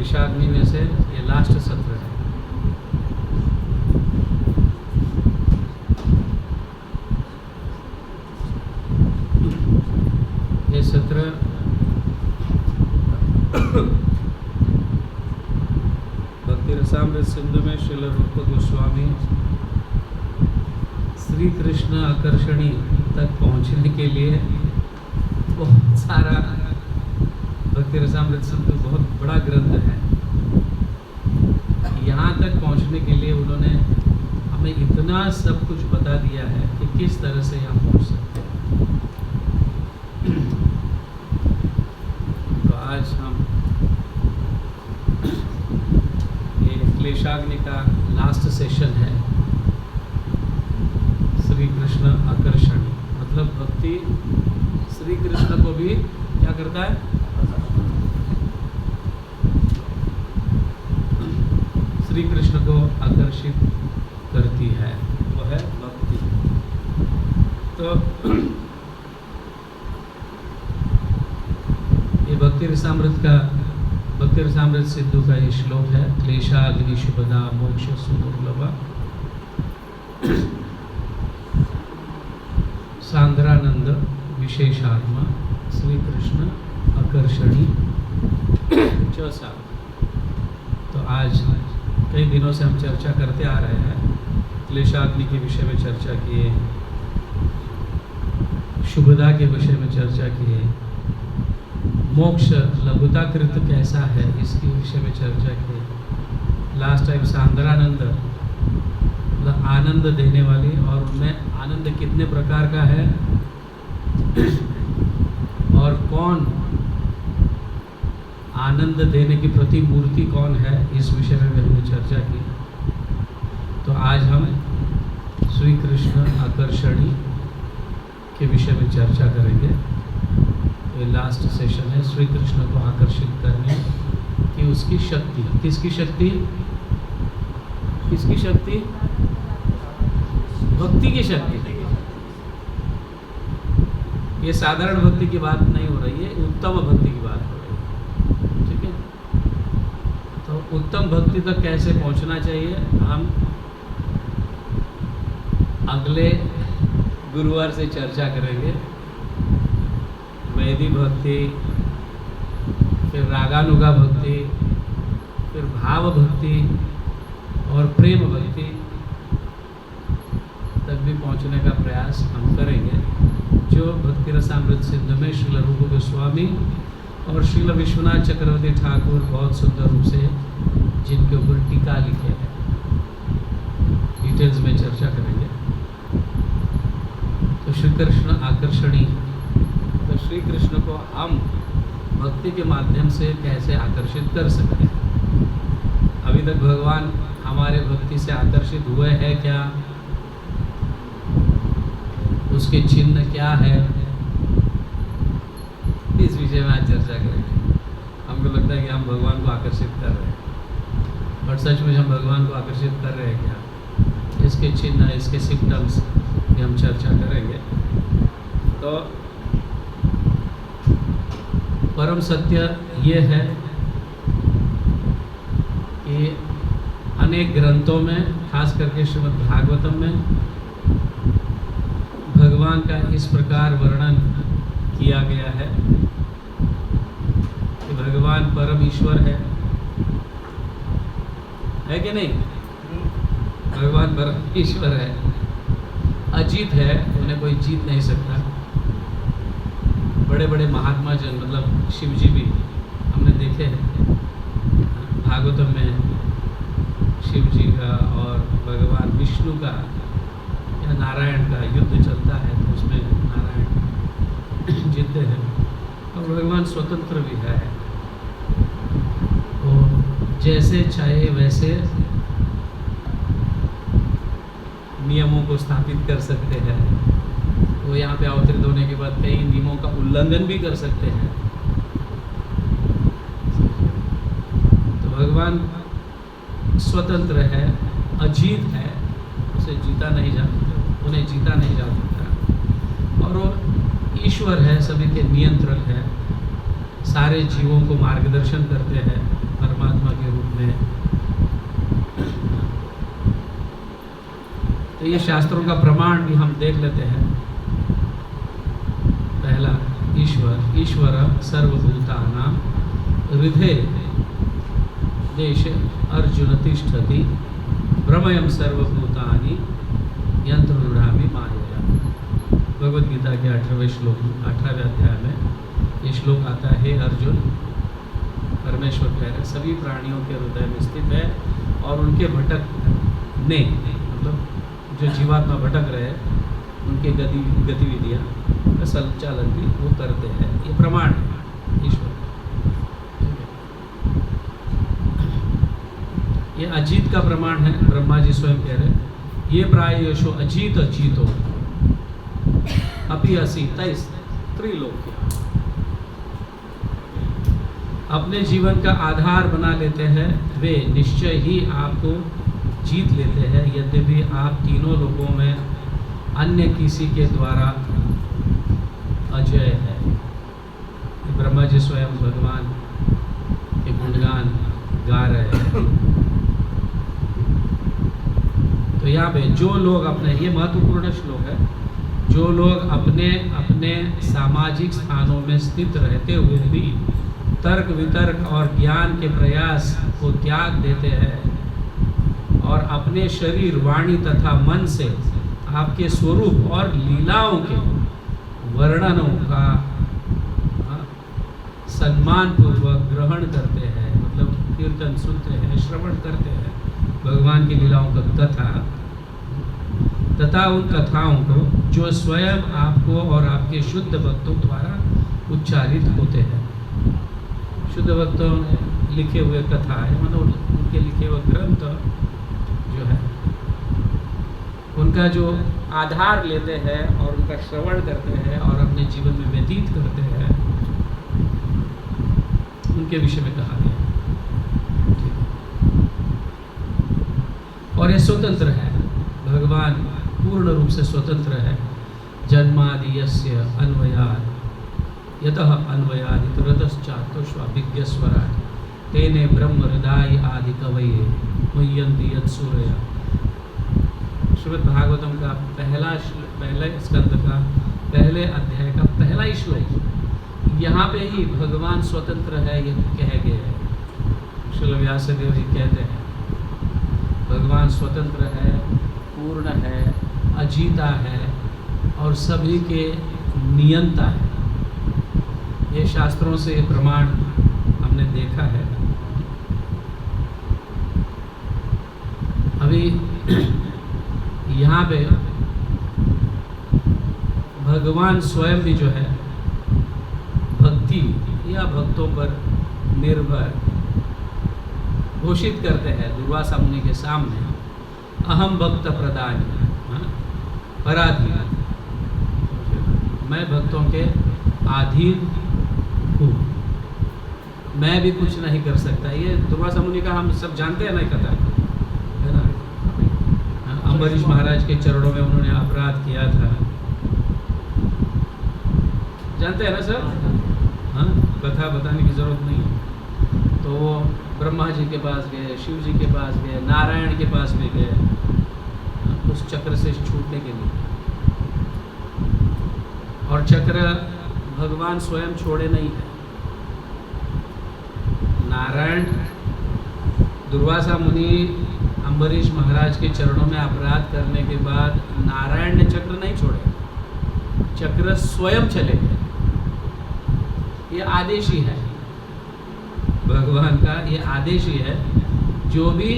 क्लेशाग्नि में से ये लास्ट सत्र है। ये सत्र भक्ति रसामृत सिंधु में श्रील रूप गोस्वामी श्री कृष्ण आकर्षणी तक पहुंचने के लिए बहुत सारा, भक्ति रसामृत सिंधु बहुत बड़ा ग्रंथ है। यहाँ तक पहुँचने के लिए उन्होंने हमें इतना सब कुछ बता दिया है कि किस तरह से यहाँ पहुँच सकते हैं। तो आज हम ये क्लेशाग्नि का लास्ट सेशन है। श्री कृष्ण आकर्षणी मतलब भक्ति श्री कृष्ण को भी क्या करता है, श्री कृष्ण को आकर्षित करती है, वो है भक्ति। तो ये भक्ति रसामृत सिंधु का ये श्लोक है। क्लेशाग्नि शुभदा मोक्ष सुदुर्लभा सांद्रानंद विशेषात्मा श्री कृष्ण आकर्षणी चौसा। तो आज कई दिनों से हम चर्चा करते आ रहे हैं, क्लेशाग्नि के विषय में चर्चा किए, शुभदा के विषय में चर्चा किए, मोक्ष लघुताकृत कैसा है इसके विषय में चर्चा की। लास्ट टाइम सांद्रानंद मतलब आनंद देने वाली, और उनमें आनंद कितने प्रकार का है और कौन आनंद देने की प्रतिमूर्ति कौन है, इस विषय में हमने चर्चा की। तो आज हम श्री कृष्ण आकर्षणी के विषय में चर्चा करेंगे। ये लास्ट सेशन है। श्री कृष्ण को आकर्षित करने की उसकी शक्ति, किसकी शक्ति, किसकी शक्ति, भक्ति की शक्ति। ये साधारण भक्ति की बात नहीं हो रही है, उत्तम भक्ति की बात हो रही है। ठीक है, तो उत्तम भक्ति तक कैसे पहुंचना चाहिए हम अगले गुरुवार से चर्चा करेंगे। वैदिक भक्ति, फिर रागानुगा भक्ति, फिर भाव भक्ति और प्रेम भक्ति तक भी पहुंचने का प्रयास हम करेंगे, जो भक्ति रसामृत सिंधु में श्रील रूप गोस्वामी और श्रील विश्वनाथ चक्रवर्ती ठाकुर बहुत सुंदर रूप से जिनके ऊपर टीका लिखे हैं, डिटेल्स में चर्चा करेंगे। तो श्री कृष्ण आकर्षणी, तो श्री कृष्ण को हम भक्ति के माध्यम से कैसे आकर्षित कर सकते हैं। अभी तक भगवान हमारे भक्ति से आकर्षित हुए हैं क्या, उसके चिन्ह क्या है, इस विषय में आज चर्चा करेंगे। हमको लगता है कि हम भगवान को आकर्षित कर रहे हैं, बट सच में हम भगवान को आकर्षित कर रहे हैं क्या, इसके चिन्ह, इसके सिम्टम्स की हम चर्चा करेंगे। तो परम सत्य ये है कि अनेक ग्रंथों में, खास करके श्रीमद् भागवतम में भगवान का इस प्रकार वर्णन किया गया है कि भगवान परम ईश्वर है कि नहीं, भगवान परम ईश्वर है, अजीत है, उन्हें कोई जीत नहीं सकता। बड़े बड़े महात्मा जन मतलब शिव जी भी हमने देखे हैं भागवतम में, शिव जी का और भगवान विष्णु का या नारायण का युद्ध चलता है, तो उसमें नारायण जीतते हैं और भगवान स्वतंत्र भी है। तो जैसे चाहे वैसे नियमों को स्थापित कर सकते हैं। वो यहाँ पे अवतरित होने के बाद कई नियमों का उल्लंघन भी कर सकते हैं। तो भगवान स्वतंत्र है, अजीत है, उसे जीता नहीं जा, उन्हें जीता नहीं जा सकता। और वो ईश्वर है, सभी के नियंत्रक है, सारे जीवों को मार्गदर्शन करते हैं, परमात्मा तो ये शास्त्रों का प्रमाण भी हम देख लेते हैं। पहला, ईश्वर सर्वभूतानां हृदये देश अर्जुन तिष्ठति भ्रमयं सर्वभूतानि यंत्ररूढ़ामि मायया। भगवद गीता के 18वें अध्याय में ये श्लोक आता है, हे अर्जुन, परमेश्वर कह रहे सभी प्राणियों के हृदय में स्थित है और उनके भटकने, मतलब जो जीवात्मा भटक रहे उनके गतिविधियाँ का संचालन भी वो करते हैं। ये प्रमाण है ईश्वर। ये अजीत का प्रमाण है। ब्रह्मा जी स्वयं कह रहे ये प्रायशो अजीत अजीतो अपि असीत त्रिलोक्य। अपने जीवन का आधार बना लेते हैं वे निश्चय ही आपको जीत लेते हैं, यद्यपि आप तीनों लोकों में अन्य किसी के द्वारा अजय है। ब्रह्मा जी स्वयं भगवान के गुणगान गा रहे हैं। तो यहाँ पे जो लोग अपने, ये महत्वपूर्ण श्लोक है, जो लोग अपने अपने सामाजिक स्थानों में स्थित रहते हुए भी तर्क वितर्क और ज्ञान के प्रयास को त्याग देते हैं और अपने शरीर, वाणी तथा मन से आपके स्वरूप और लीलाओं के वर्णनों का सम्मान पूर्वक ग्रहण करते हैं, मतलब कीर्तन सुनते हैं, श्रवण करते हैं भगवान की लीलाओं का कथा तथा उन कथाओं को जो स्वयं आपको और आपके शुद्ध भक्तों द्वारा उच्चारित होते हैं। शुद्ध भक्तों लिखे हुए कथा है, मतलब उनके लिखे हुए ग्रंथ जो है उनका जो आधार लेते हैं और उनका श्रवण करते हैं और अपने जीवन में व्यतीत करते हैं, उनके विषय में कहा गया। और ये स्वतंत्र है, भगवान पूर्ण रूप से स्वतंत्र है। जन्मादि यस्य अन्वयात् यतः अन्वयादि तुरतश्चातुष्वाभिज्ञस्वराट् तेने ब्रह्म हृदय आदि कवये मुह्यन्ति यत्सूरया। श्रीमद् भागवतम का पहले स्कंद का पहले अध्याय का पहला ही श्लोक, यहाँ पे ही भगवान स्वतंत्र है ये कह गए हैं। श्रील व्यासदेव जी कहते हैं भगवान स्वतंत्र है, पूर्ण है, अजीता है और सभी के नियंता है। ये शास्त्रों से प्रमाण हमने देखा है। अभी यहाँ पे भगवान स्वयं भी जो है भक्ति या भक्तों पर निर्भर घोषित करते हैं दुर्वासा मुनि के सामने, अहम भक्त प्रदान पराधीन, मैं भक्तों के अधीन हूँ, मैं भी कुछ नहीं कर सकता। ये दुर्वासा मुनि का हम सब जानते हैं ना कथा, है ना। अम्बरीश महाराज के चरणों में उन्होंने अपराध किया था, जानते हैं ना सर। हाँ, कथा बताने की जरूरत नहीं है। तो वो ब्रह्मा जी के पास गए, शिव जी के पास गए, नारायण के पास भी गए उस चक्र से छूटने के लिए, और चक्र भगवान स्वयं छोड़े नहीं है। नारायण दुर्वासा मुनि अम्बरीश महाराज के चरणों में अपराध करने के बाद नारायण ने चक्र नहीं छोड़े, चक्र स्वयं चले गए। ये आदेश ही है भगवान का, ये आदेश ही है। जो भी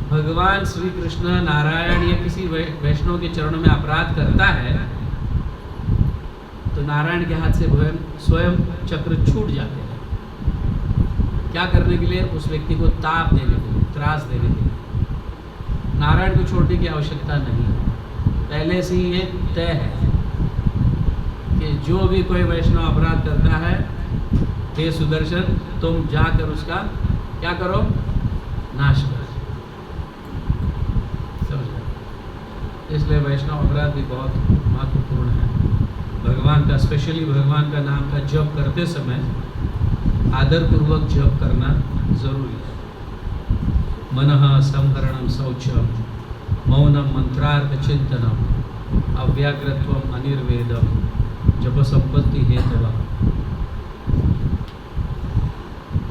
भगवान श्री कृष्ण, नारायण या किसी वैष्णव के चरणों में अपराध करता है तो नारायण के हाथ से स्वयं चक्र छूट जाते हैं। क्या करने के लिए? उस व्यक्ति को ताप देने के लिए, त्रास देने के लिए। नारायण को छोड़ने की आवश्यकता नहीं है, पहले से ही ये तय है कि जो भी कोई वैष्णव अपराध करता है, हे सुदर्शन, तुम जाकर उसका क्या करो? नाश करो। समझ? इसलिए वैष्णव अपराध भी बहुत महत्वपूर्ण है। भगवान का, स्पेशली भगवान का नाम का जप करते समय आदरपूर्वक जप करना जरूरी है। मनः संहरणम शौचम मौनम मंत्रार्थ चिंतनम अव्याकृत्वम अनिर्वेदम जप संपत्ति हेतवा।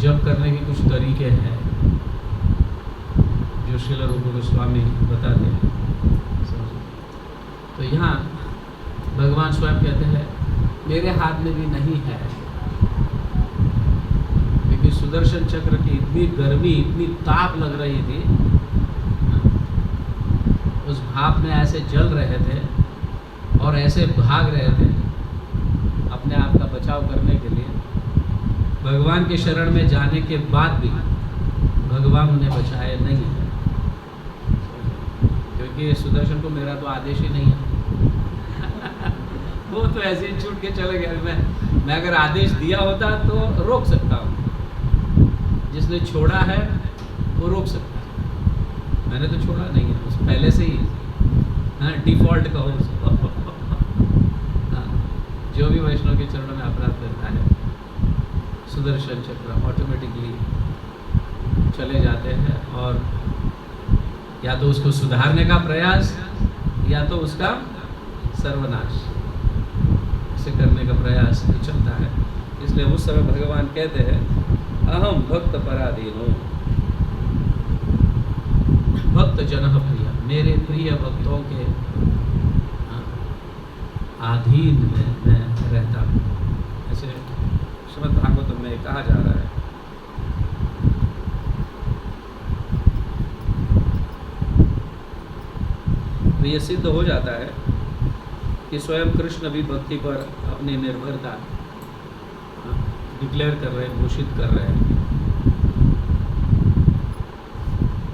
जप करने के कुछ तरीके हैं जो श्रील रूप गोस्वामी बताते हैं। तो यहाँ भगवान स्वयं कहते हैं मेरे हाथ में भी नहीं है, क्योंकि सुदर्शन चक्र की इतनी गर्मी, इतनी ताप लग रही थी, उस भाप में ऐसे जल रहे थे और ऐसे भाग रहे थे अपने आप का बचाव करने के लिए। भगवान के शरण में जाने के बाद भी भगवान उन्हें बचाए नहीं है, क्योंकि सुदर्शन को मेरा तो आदेश ही नहीं है। वो तो ऐसे ही छूट के चले गए। मैं अगर आदेश दिया होता तो रोक सकता हूँ, जिसने छोड़ा है वो रोक सकता है, मैंने तो छोड़ा नहीं है, उस पहले से ही डिफॉल्ट कहो उसको। जो भी वैष्णव के चरणों में अपराध करता है, सुदर्शन चक्र ऑटोमेटिकली चले जाते हैं और या तो उसको सुधारने का प्रयास या तो उसका सर्वनाश इसे करने का प्रयास चलता है। इसलिए उस समय भगवान कहते हैं अहम भक्त पराधीन हूँ, भक्त जन प्रिय, मेरे प्रिय भक्तों के अधीन में मैं रहता हूँ। ऐसे श्रीमद् भागवत में कहा जा रहा है। तो ये सिद्ध हो जाता है कि स्वयं कृष्ण भी भक्ति पर अपनी निर्भरता डिक्लेयर कर रहे हैं, घोषित कर रहे हैं।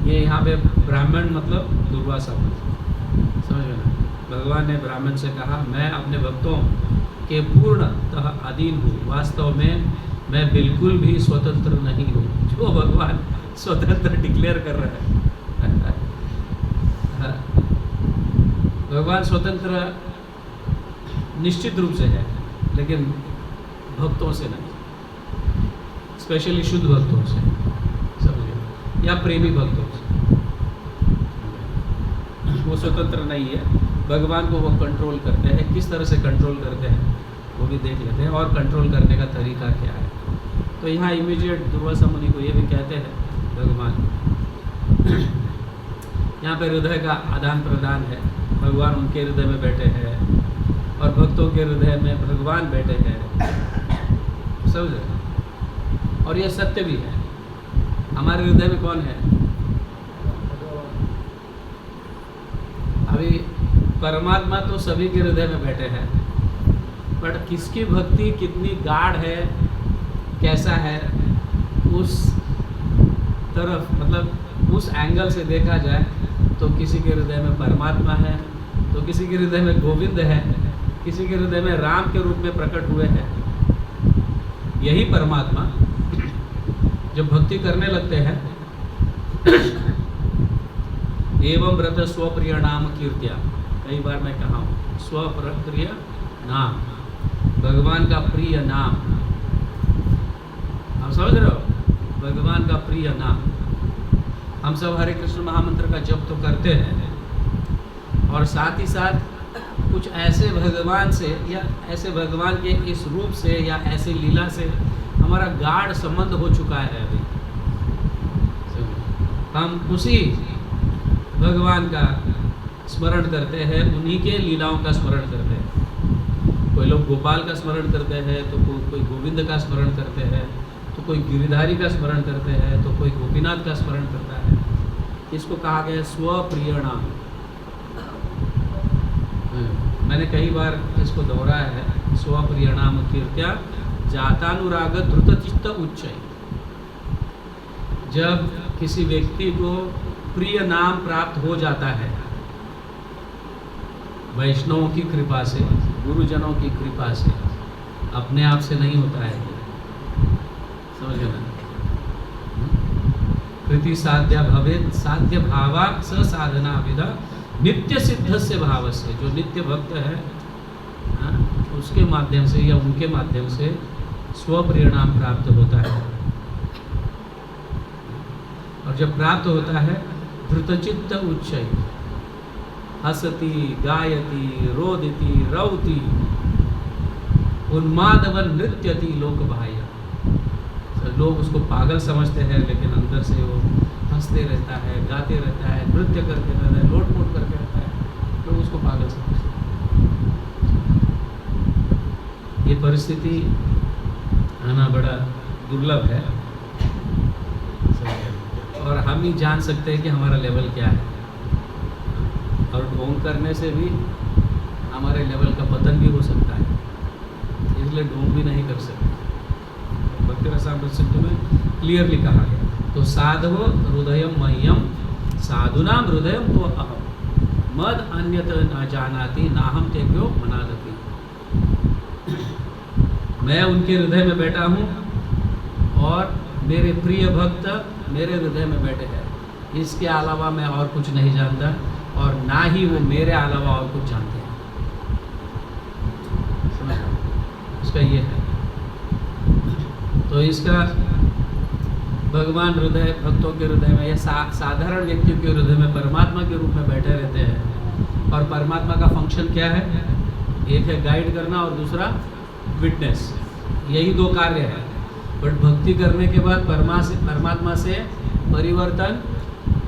ये यहाँ पे ब्राह्मण मतलब दुर्वासा, समझ में ना? भगवान ने ब्राह्मण से कहा मैं अपने भक्तों के पूर्णतः अधीन हूँ, वास्तव में मैं बिल्कुल भी स्वतंत्र नहीं हूँ। जो भगवान स्वतंत्र डिक्लेयर कर रहे हैं। भगवान स्वतंत्र निश्चित रूप से है, लेकिन भक्तों से नहीं, स्पेशली शुद्ध भक्तों से, समझिए, या प्रेमी भक्तों से वो स्वतंत्र नहीं है। भगवान को वो कंट्रोल करते हैं। किस तरह से कंट्रोल करते हैं वो भी देख लेते हैं, और कंट्रोल करने का तरीका क्या है। तो यहाँ इमीडिएट दुर्वासा मुनि को ये भी कहते हैं भगवान, यहाँ पे हृदय का आदान प्रदान है। भगवान उनके हृदय में बैठे हैं और भक्तों के हृदय में भगवान बैठे हैं, समझे? और ये सत्य भी है। हमारे हृदय में कौन है? अभी परमात्मा तो सभी के हृदय में बैठे हैं, बट किसकी भक्ति कितनी गाढ़ है, कैसा है, उस तरफ मतलब उस एंगल से देखा जाए तो किसी के हृदय में परमात्मा है, तो किसी के हृदय में गोविंद है, किसी के हृदय में राम के रूप में प्रकट हुए हैं। यही परमात्मा जब भक्ति करने लगते हैं, एवं व्रत स्वप्रिय नाम कीर्त्या, कई बार मैं कहा हूँ, स्वप्रिय नाम, भगवान का प्रिय नाम, आप समझ रहे हो? भगवान का प्रिय नाम। हम सब हरे कृष्ण महामंत्र का जप तो करते हैं, और साथ ही साथ कुछ ऐसे भगवान से या ऐसे भगवान के इस रूप से या ऐसे लीला से हमारा गाढ़ संबंध हो चुका है। अभी हम उसी भगवान का स्मरण करते हैं, उन्हीं के लीलाओं का स्मरण करते हैं। कोई लोग गोपाल का स्मरण करते हैं, तो कोई गोविंद का स्मरण करते हैं, तो कोई गिरिधारी का स्मरण करते हैं, तो कोई गोपीनाथ का स्मरण करता है। इसको कहा गया है स्वप्रिय नाम। मैंने कई बार इसको दोहराया है, स्वप्रिय नाम कीर्त्या जातानुराग द्रुतचित्त उच्चय। जब किसी व्यक्ति को प्रिय नाम प्राप्त हो जाता है, वैष्णवों की कृपा से, गुरुजनों की कृपा से, अपने आप से नहीं होता है, समझ ना? कृति साध्या भवेत् साध्य भावा स साधना विधा नित्य सिद्ध से भाव से। जो नित्य भक्त है उसके माध्यम से या उनके माध्यम से स्वप्रिय नाम प्राप्त होता है। और जब प्राप्त होता है धृतचित्त उच्चय, हसती गायती रोदिति रौती उन्मादवन नृत्यति लोक बाह्य। लोग उसको पागल समझते हैं, लेकिन अंदर से वो हंसते रहता है, गाते रहता है, नृत्य करके रहता है, लोटपोट करके रहता है, लोग उसको पागल समझते हैं। ये परिस्थिति आना बड़ा दुर्लभ है, और हम ही जान सकते हैं कि हमारा लेवल क्या है, और ढोंग करने से भी हमारे लेवल का पतन भी हो सकता है, इसलिए ढोंग भी नहीं कर सकते। भक्ति रसामृत सिंधु में क्लियरली कहा गया। तो साधवो हृदयम मह्यम साधुनाम हृदयम तो अहम मद अन्यत न जानाति नाहम तेभ्यो मनादति। मैं उनके हृदय में बैठा हूँ और मेरे प्रिय भक्त मेरे हृदय में बैठे हैं, इसके अलावा मैं और कुछ नहीं जानता, और ना ही वो मेरे अलावा और कुछ जानते हैं। समझ उसका ये है। तो इसका भगवान हृदय भक्तों के हृदय में या साधारण व्यक्तियों के हृदय में परमात्मा के रूप में बैठे रहते हैं। और परमात्मा का फंक्शन क्या है? एक है गाइड करना और दूसरा विटनेस, यही दो कार्य है। बट भक्ति करने के बाद परमात्मा से परिवर्तन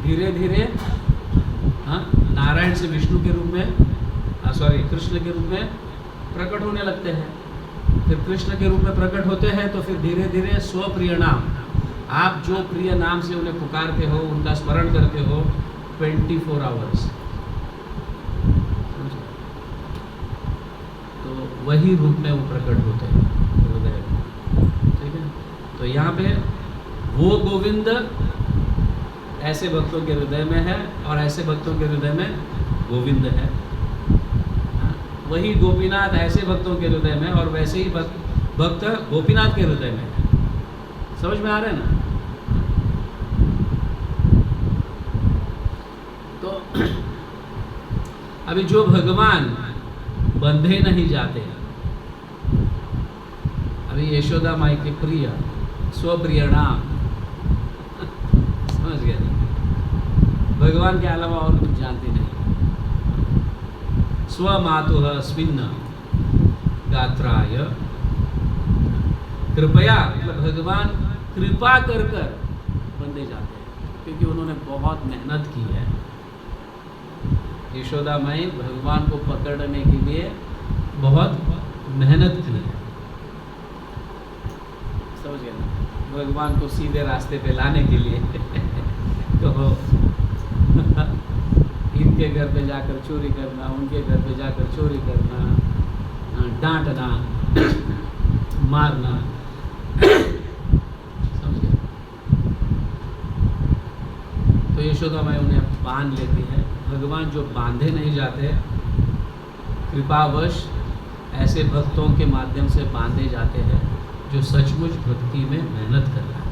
धीरे धीरे नारायण से विष्णु के रूप में कृष्ण के रूप में प्रकट होने लगते हैं। फिर कृष्ण के रूप में प्रकट होते हैं तो फिर धीरे धीरे स्वप्रिय नाम, आप जो प्रिय नाम से उन्हें पुकारते हो, उनका स्मरण करते हो 24 आवर्स, तो वही रूप में वो प्रकट होते हैं हृदय में। ठीक है, तो यहाँ पे वो गोविंद ऐसे भक्तों के हृदय में है और ऐसे भक्तों के हृदय में गोविंद है। वही गोपीनाथ ऐसे भक्तों के हृदय में और वैसे ही भक्त गोपीनाथ के हृदय में है। समझ में आ रहा है ना? तो अभी जो भगवान बंधे नहीं जाते, अभी यशोदा माई के प्रिय स्वप्रिय नाम, समझ गए? भगवान के अलावा और कुछ जानते नहीं। स्वमातुः स्विन्न गात्राय कृपया, मतलब भगवान कृपा कर कर बंधे जाते हैं, क्योंकि उन्होंने बहुत मेहनत की है। यशोदा माई भगवान को पकड़ने के लिए बहुत मेहनत की है। समझ गए ना? भगवान को सीधे रास्ते पे लाने के लिए तो इनके घर पे जाकर चोरी करना, उनके घर पे जाकर चोरी करना, डांटना, मारना, समझ गए? तो यशोदा माई उन्हें बांध लेती है। भगवान जो बांधे नहीं जाते, कृपावश ऐसे भक्तों के माध्यम से बांधे जाते हैं जो सचमुच भक्ति में मेहनत कर रहा है।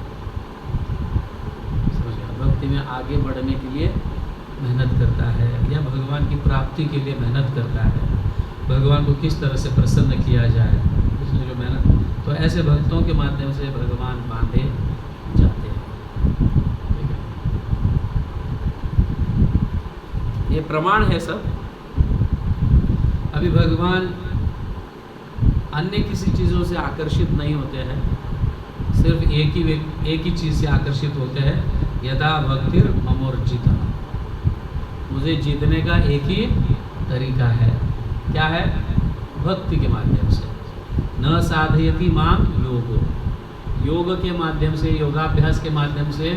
समझ गया? भक्ति में आगे बढ़ने के लिए मेहनत करता है, या भगवान की प्राप्ति के लिए मेहनत करता है, भगवान को किस तरह से प्रसन्न किया जाए, इसलिए जो मेहनत, तो ऐसे भक्तों के माध्यम से भगवान बांधे जाते हैं। ठीक है, ये प्रमाण है सब। अभी भगवान अन्य किसी चीज़ों से आकर्षित नहीं होते हैं, सिर्फ एक ही चीज़ से आकर्षित होते हैं, यदा भक्तिर ममोर्जिता। मुझे जीतने का एक ही तरीका है, क्या है? भक्ति के माध्यम से। न साधयति माम योगो, योग के माध्यम से, योगाभ्यास के माध्यम से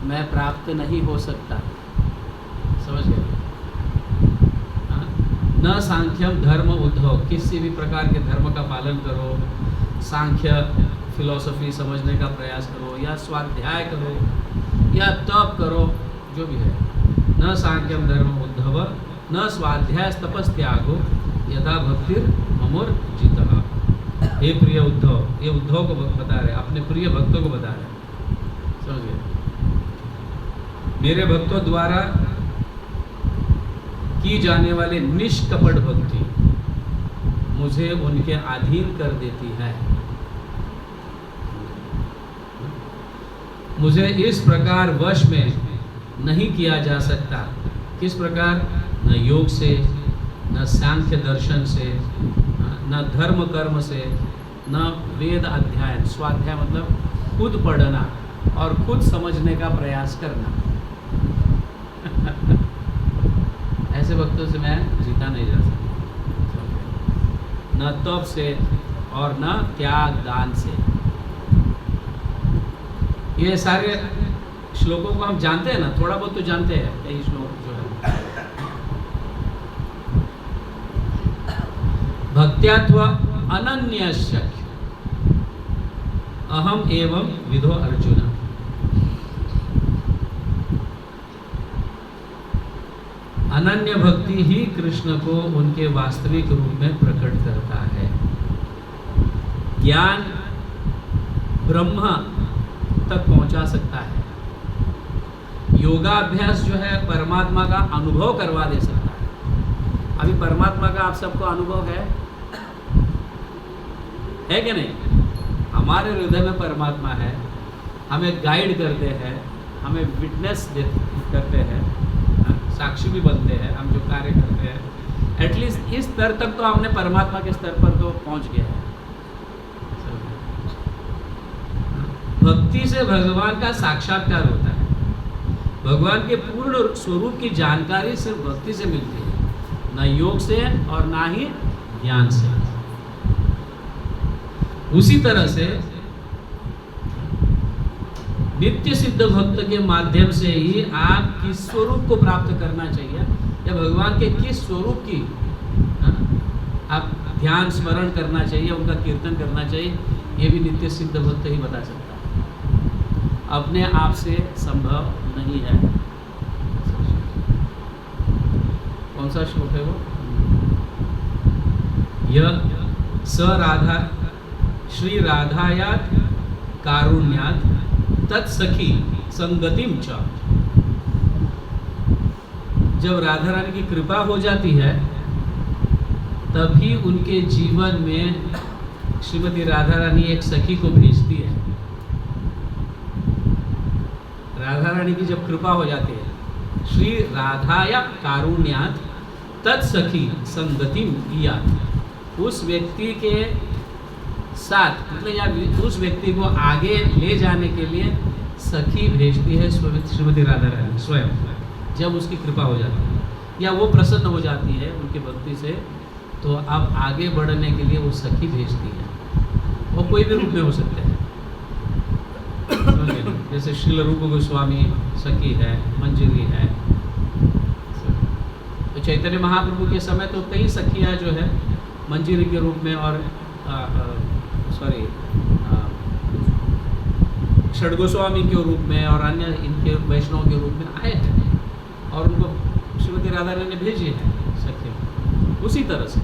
मैं प्राप्त नहीं हो सकता। समझ गए? न सांख्यम धर्म उद्धव, किसी भी प्रकार के धर्म का पालन करो, सांख्य फिलॉसफी समझने का प्रयास करो, या स्वाध्याय करो, या तप करो, जो भी है। न सांख्यम धर्म उद्धव न स्वाध्याय तपस्त्यागो यदा भक्तिर ममोर्जितः। हे प्रिय उद्धव, ये उद्धव को बता रहे, अपने प्रिय भक्तों को बता रहे। समझ गए? मेरे भक्तों द्वारा की जाने वाले निष्कपट भक्ति मुझे उनके अधीन कर देती है। मुझे इस प्रकार वश में नहीं किया जा सकता। किस प्रकार? न योग से, न सांख्य दर्शन से, न धर्म कर्म से, न वेद अध्ययन, स्वाध्याय मतलब खुद पढ़ना और खुद समझने का प्रयास करना। ऐसे भक्तों से मैं जीता नहीं जा सकता, न तप से और न त्याग दान से। ये सारे श्लोकों को हम जानते हैं ना, थोड़ा बहुत तो जानते हैं, कई श्लोक जो है। भक्त्यात्व अनन्यस्य अहम एवं विदो अर्जुन। अनन्य भक्ति ही कृष्ण को उनके वास्तविक रूप में प्रकट करता है। ज्ञान ब्रह्म तक पहुंचा सकता है। योगाभ्यास जो है परमात्मा का अनुभव करवा दे सकता है। अभी परमात्मा का आप सबको अनुभव है कि नहीं? हमारे हृदय में परमात्मा है, हमें गाइड करते हैं, हमें विटनेस करते हैं, साक्षी भी बनते हैं, हम जो कार्य करते हैं। एटलीस्ट इस स्तर तक तो हमने परमात्मा के स्तर पर तो पहुंच गया है। भक्ति से भगवान का साक्षात्कार होता है। भगवान के पूर्ण स्वरूप की जानकारी सिर्फ भक्ति से मिलती है, ना योग से और ना ही ज्ञान से। उसी तरह से नित्य सिद्ध भक्त के माध्यम से ही आप किस स्वरूप को प्राप्त करना चाहिए या भगवान के किस स्वरूप की आप ध्यान स्मरण करना चाहिए, उनका कीर्तन करना चाहिए, ये भी नित्य सिद्ध भक्त ही बता सकता है। अपने आप से संभव नहीं है। कौन सा श्लोक है वो? यह स राधा श्री राधायात कारुण्यात तत्सखी संगतिम च। जब राधा रानी की कृपा हो जाती है तभी उनके जीवन में श्रीमती राधा रानी एक सखी को भेजती है। राधा रानी की जब कृपा हो जाती है, श्री राधाया कारुण्यात तत्सखी संगतिम इयात, उस व्यक्ति के साथ मतलब या उस व्यक्ति को आगे ले जाने के लिए सखी भेजती है श्रीमती राधा रानी स्वयं। जब उसकी कृपा हो जाती है या वो प्रसन्न हो जाती है उनकी भक्ति से, तो अब आगे बढ़ने के लिए वो सखी भेजती है। वो कोई भी रूप में हो सकते हैं, जैसे श्रील रूप गोस्वामी सखी है, मंजरी है। तो चैतन्य महाप्रभु के समय तो कई सखियाँ जो है मंजरी के रूप में और षडगोस्वामी के रूप में और अन्य इनके वैष्णव के रूप में आए हैं और उनको श्रीमती राधा रानी ने भेजी है सखी। उसी तरह से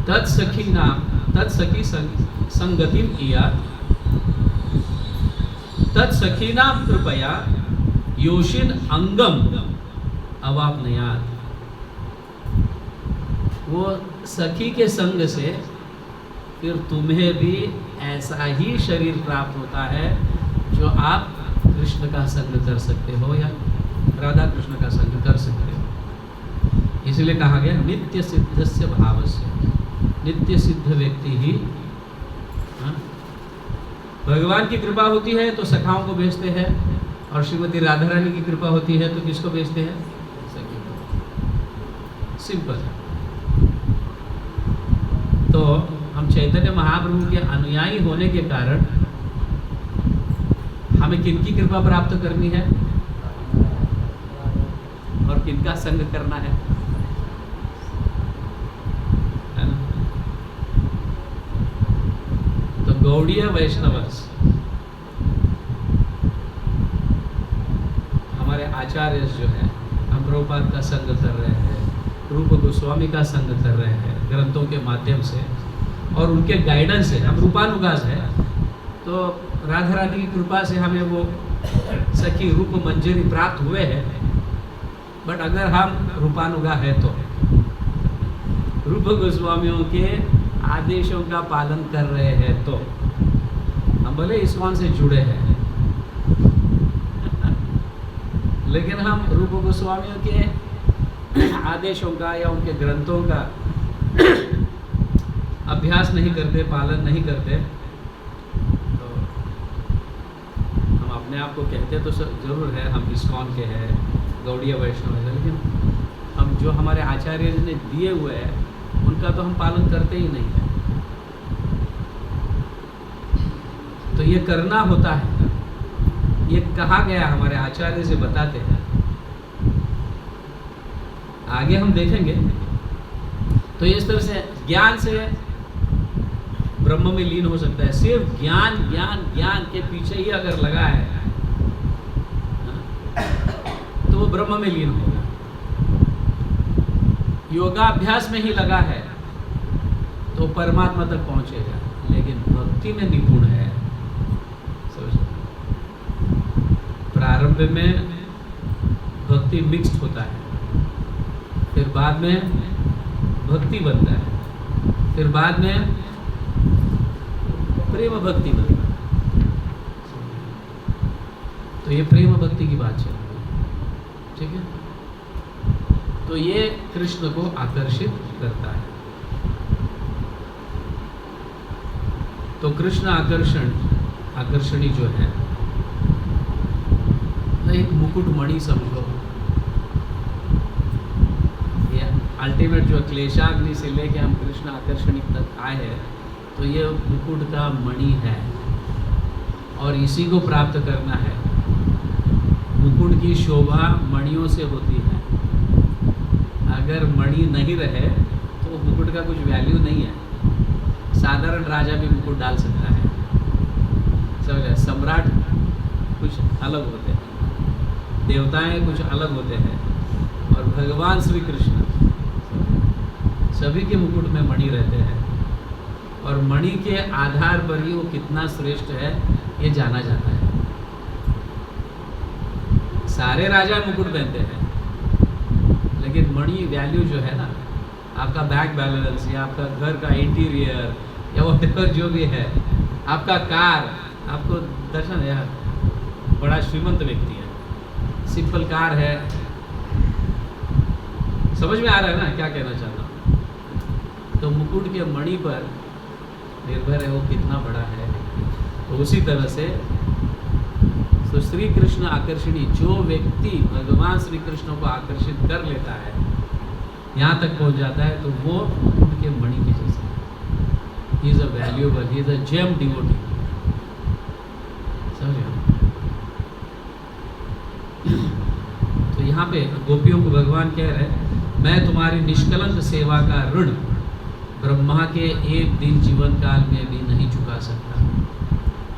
तत्सखी नाम तत्सखी संगतिम इया तत्सखी नाम कृपया योशिन अंगम अवापनयात। वो सखी के संग से फिर तुम्हें भी ऐसा ही शरीर प्राप्त होता है जो आप कृष्ण का संग कर सकते हो या राधा कृष्ण का संग कर सकते हो। इसलिए कहा गया नित्य सिद्धस्य भावस्य, नित्य सिद्ध व्यक्ति ही भगवान की कृपा होती है तो सखाओं को भेजते हैं और श्रीमती राधा रानी की कृपा होती है तो किसको भेजते हैं? सखी को। सिंपल है। तो हम चैतन्य महाप्रभु के अनुयायी होने के कारण हमें किनकी कृपा प्राप्त करनी है और किनका संग करना है ना? तो गौड़ीय वैष्णवस हमारे आचार्य जो है, हम प्रभुपाद का संग कर रहे हैं, रूप गोस्वामी का संग कर रहे हैं ग्रंथों के माध्यम से और उनके गाइडेंस से हम रूपानुगास है। तो राधा रानी की कृपा से हमें वो सखी रूप मंजरी प्राप्त हुए हैं। बट अगर हम रूपानुगा है तो रूप गोस्वामियों के आदेशों का पालन कर रहे हैं तो हम भले इस्कॉन से जुड़े हैं लेकिन हम रूप गोस्वामियों के आदेशों का या उनके ग्रंथों का अभ्यास नहीं करते, पालन नहीं करते, तो हम अपने आप को कहते तो ज़रूर है हम इस्कॉन के हैं, गौड़ीय वैष्णव है, लेकिन हम जो हमारे आचार्य ने दिए हुए हैं उनका तो हम पालन करते ही नहीं है। तो ये करना होता है, ये कहा गया हमारे आचार्य से बताते हैं। आगे हम देखेंगे। तो इस तरह से ज्ञान से ब्रह्म में लीन हो सकता है। सिर्फ ज्ञान ज्ञान ज्ञान के पीछे ही अगर लगा है तो वो ब्रह्म में लीन होगा। योगाभ्यास में ही लगा है तो परमात्मा तक पहुंचेगा, लेकिन भक्ति में निपुण है। प्रारंभ में भक्ति मिक्स्ड होता है, फिर बाद में भक्ति बनता है, फिर बाद में प्रेम भक्ति बनता है। तो ये प्रेम भक्ति की बात चल रही है, ठीक है। तो ये कृष्ण को आकर्षित करता है। तो कृष्ण आकर्षणी जो है, एक मुकुट मणि समझो। ये अल्टीमेट जो क्लेशाग्नि से लेके हम कृष्ण आकर्षणी तक आए हैं, तो ये मुकुट का मणि है और इसी को प्राप्त करना है। मुकुट की शोभा मणियों से होती है। अगर मणि नहीं रहे तो मुकुट का कुछ वैल्यू नहीं है। साधारण राजा भी मुकुट डाल सकता है, समझे। सम्राट कुछ अलग होते हैं, देवताएं कुछ अलग होते हैं, और भगवान श्री कृष्ण सभी के मुकुट में मणि रहते हैं, और मणि के आधार पर ही वो कितना श्रेष्ठ है ये जाना जाता है। सारे राजा मुकुट पहनते हैं, लेकिन मणि वैल्यू जो है ना, आपका बैंक बैलेंस या आपका घर का इंटीरियर या वो जो भी है, आपका कार, आपको दर्शन है बड़ा श्रीमंत व्यक्ति है, सिंपल कार है, समझ में आ रहा है ना क्या कहना चाहता हूँ। तो मुकुट के मणि पर निर्भर है वो कितना बड़ा है। तो उसी तरह से तो श्री कृष्ण आकर्षणी, जो व्यक्ति भगवान श्री कृष्ण को आकर्षित कर लेता है, यहाँ तक पहुँच जाता है, तो वो मुकुट के मणि के जैसे he is a valuable, he is a gem devotee. समझे। तो यहाँ पे गोपियों को भगवान कह रहे हैं, मैं तुम्हारी निष्कलंक सेवा का ऋण ब्रह्मा के एक दिन जीवन काल में भी नहीं चुका सकता।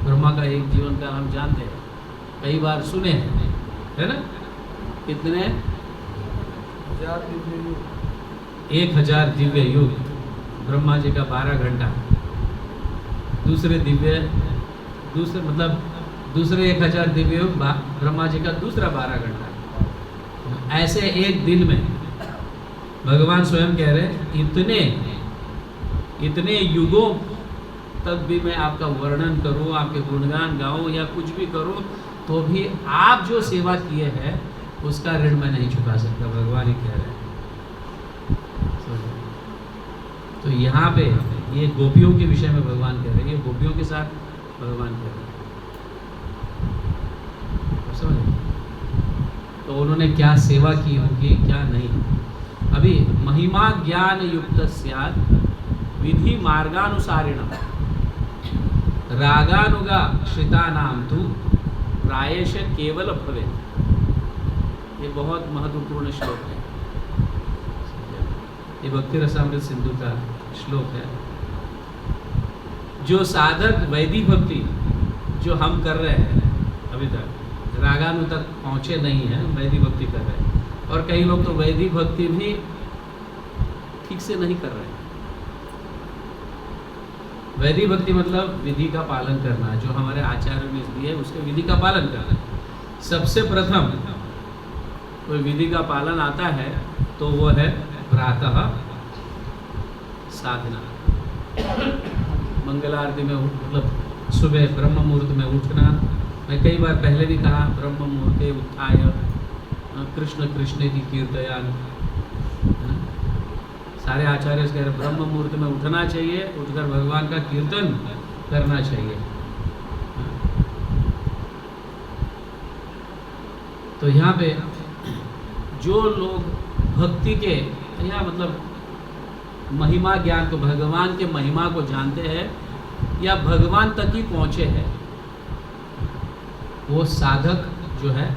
ब्रह्मा का एक जीवन काल हम जानते हैं, कई बार सुने हैं, है ना। कितने 1000 दिव्य युग, ब्रह्मा जी का 12 घंटा, दूसरे 1000 दिव्य युग ब्रह्मा जी का दूसरा 12 घंटा। ऐसे एक दिन में भगवान स्वयं कह रहे इतने युगों तक भी मैं आपका वर्णन करूं, आपके गुणगान गाऊं या कुछ भी करूं, तो भी आप जो सेवा किए हैं उसका ऋण मैं नहीं चुका सकता। भगवान ही कह रहे हैं। तो यहाँ पे ये गोपियों के विषय में भगवान कह रहे हैं, ये गोपियों के साथ भगवान कह रहे हैं। समझ। तो उन्होंने क्या सेवा की होगी, क्या नहीं। अभी महिमा ज्ञान युक्त स्यात् विधि मार्गानुसारिण रागानुगा श्रितानाम तु प्रायश केवल भवेत्। ये बहुत महत्वपूर्ण श्लोक है। ये भक्ति रसामृत सिंधु का श्लोक है। जो साधक वैदिक भक्ति जो हम कर रहे हैं, अभी तक रागानु तक पहुँचे नहीं हैं, वैदिक भक्ति कर रहे हैं, और कई लोग तो वैदिक भक्ति भी ठीक से नहीं कर रहे हैं। वैदिक भक्ति मतलब विधि का पालन करना, जो हमारे आचार्य ने दिए उसके विधि का पालन करना। सबसे प्रथम कोई विधि का पालन आता है तो वो है प्रातः साधना। मंगल आरती में मतलब सुबह ब्रह्म मुहूर्त में उठना। मैं कई बार पहले भी कहा, ब्रह्म मुहूर्ते उत्थाय कृष्ण कृष्ण की कीर्तयान, सारे आचार्य कह रहे ब्रह्म मुहूर्त में उठना चाहिए, उठकर भगवान का कीर्तन करना चाहिए। तो यहाँ पे जो लोग भक्ति के या मतलब महिमा ज्ञान को, भगवान के महिमा को जानते हैं या भगवान तक ही पहुँचे हैं, वो साधक जो है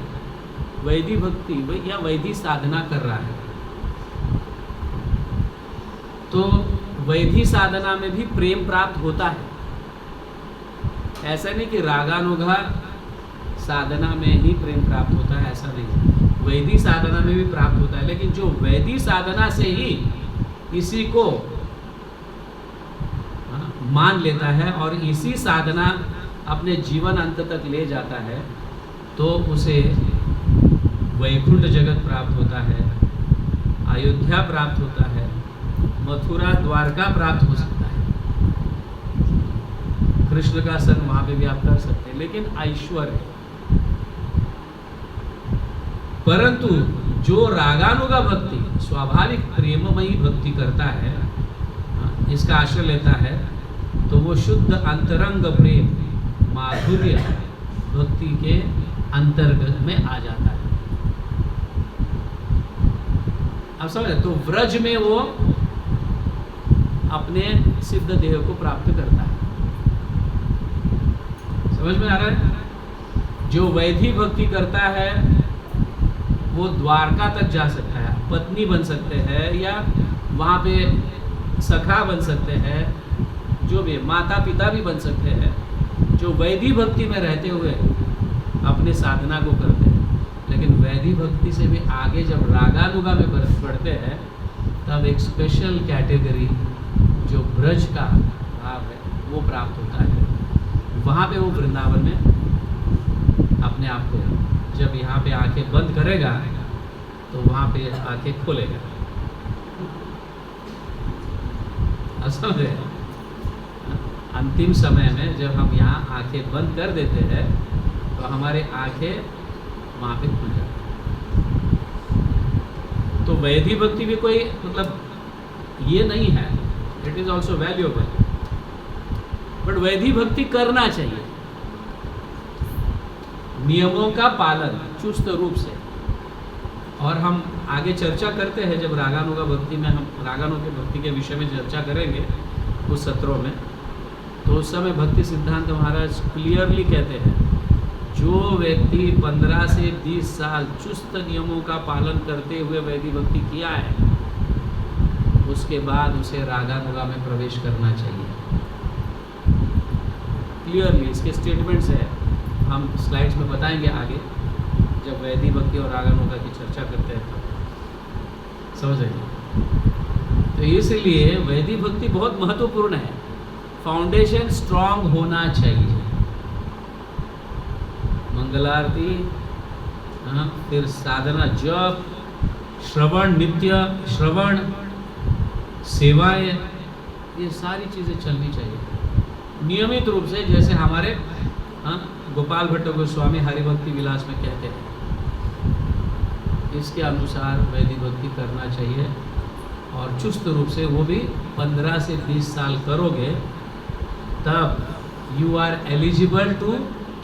वैदिक भक्ति या वैदिक साधना कर रहा है। तो वैदिक साधना में भी प्रेम प्राप्त होता है। ऐसा नहीं कि रागानुगा साधना में ही प्रेम प्राप्त होता है, ऐसा नहीं। वैदिक साधना में भी प्राप्त होता है, लेकिन जो वैदिक साधना से ही इसी को मान लेता है और इसी साधना अपने जीवन अंत तक ले जाता है, तो उसे वैकुंठ जगत प्राप्त होता है, अयोध्या प्राप्त होता है, मथुरा द्वारका प्राप्त हो सकता है, कृष्ण का संग वहां पे भी आप कर सकते हैं, लेकिन ऐश्वर्य। परंतु जो रागानुगा भक्ति, स्वाभाविक प्रेममयी भक्ति करता है, इसका आश्रय लेता है, तो वो शुद्ध अंतरंग प्रेम माधुर्य भक्ति के अंतर्गत में आ जाता है। अब समझे, तो व्रज में वो अपने सिद्ध देह को प्राप्त करता है। समझ में आ रहा है? जो वैदिक भक्ति करता है वो द्वारका तक जा सकता है, पत्नी बन सकते हैं या वहाँ पे सखा बन सकते हैं, जो भी माता पिता भी बन सकते हैं, जो वैदिक भक्ति में रहते हुए अपने साधना को करते हैं। लेकिन वैदिक भक्ति से भी आगे जब रागानुगा में बढ़ते हैं, तब एक स्पेशल कैटेगरी जो ब्रज का भाव है वो प्राप्त होता है। वहाँ पे वो वृंदावन में अपने आप को, जब यहाँ पे आंखें बंद करेगा तो वहाँ पे आंखें खोलेगा। असल में अंतिम समय में जब हम यहाँ आंखें बंद कर देते हैं तो हमारे आंखें वहाँ पे खुल जाती हैं। तो वैदिक भक्ति भी कोई मतलब ये नहीं है, it is also valuable, but वैदिक भक्ति करना चाहिए नियमों का पालन चुस्त रूप से। और हम आगे चर्चा करते हैं जब रागानुगा भक्ति में, हम रागानुगा भक्ति के विषय में चर्चा करेंगे उस सत्रों में, तो उस समय भक्ति सिद्धांत महाराज क्लियरली कहते हैं, जो व्यक्ति 15 से 20 साल चुस्त नियमों का पालन करते हुए वैदिक भक्ति किया है, उसके बाद उसे रागानुगा में प्रवेश करना चाहिए। क्लियरली इसके स्टेटमेंट्स है, हम स्लाइड्स में बताएंगे आगे जब वैदिक भक्ति और रागानुगा की चर्चा करते हैं तो समझ आइए। तो इसलिए वैदिक भक्ति बहुत महत्वपूर्ण है, फाउंडेशन स्ट्रांग होना चाहिए। मंगलारती, फिर साधना, जप, श्रवण, नित्य श्रवण, सेवाएं, ये सारी चीज़ें चलनी चाहिए नियमित रूप से, जैसे हमारे गोपाल भट्ट गोस्वामी हरिभक्ति विलास में कहते हैं। इसके अनुसार वैदिक भक्ति करना चाहिए और चुस्त रूप से, वो भी 15 से 20 साल करोगे तब you are eligible to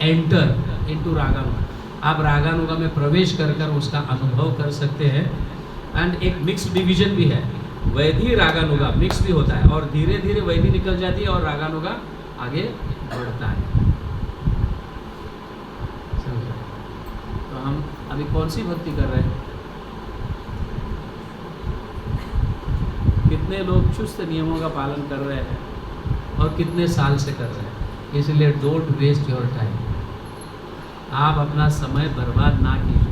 enter into रागानुगा। आप रागानुगा में प्रवेश कर कर उसका अनुभव कर सकते हैं। एंड एक मिक्स डिवीजन भी है, वैदिक रागानुगा मिक्स भी होता है और धीरे धीरे वैदिक निकल जाती है और रागानुगा आगे बढ़ता है। तो हम अभी कौन सी भक्ति कर रहे हैं? कितने लोग चुस्त नियमों का पालन कर रहे हैं और कितने साल से कर रहे हैं? इसलिए डोंट वेस्ट योर टाइम। आप अपना समय बर्बाद ना कीजिए।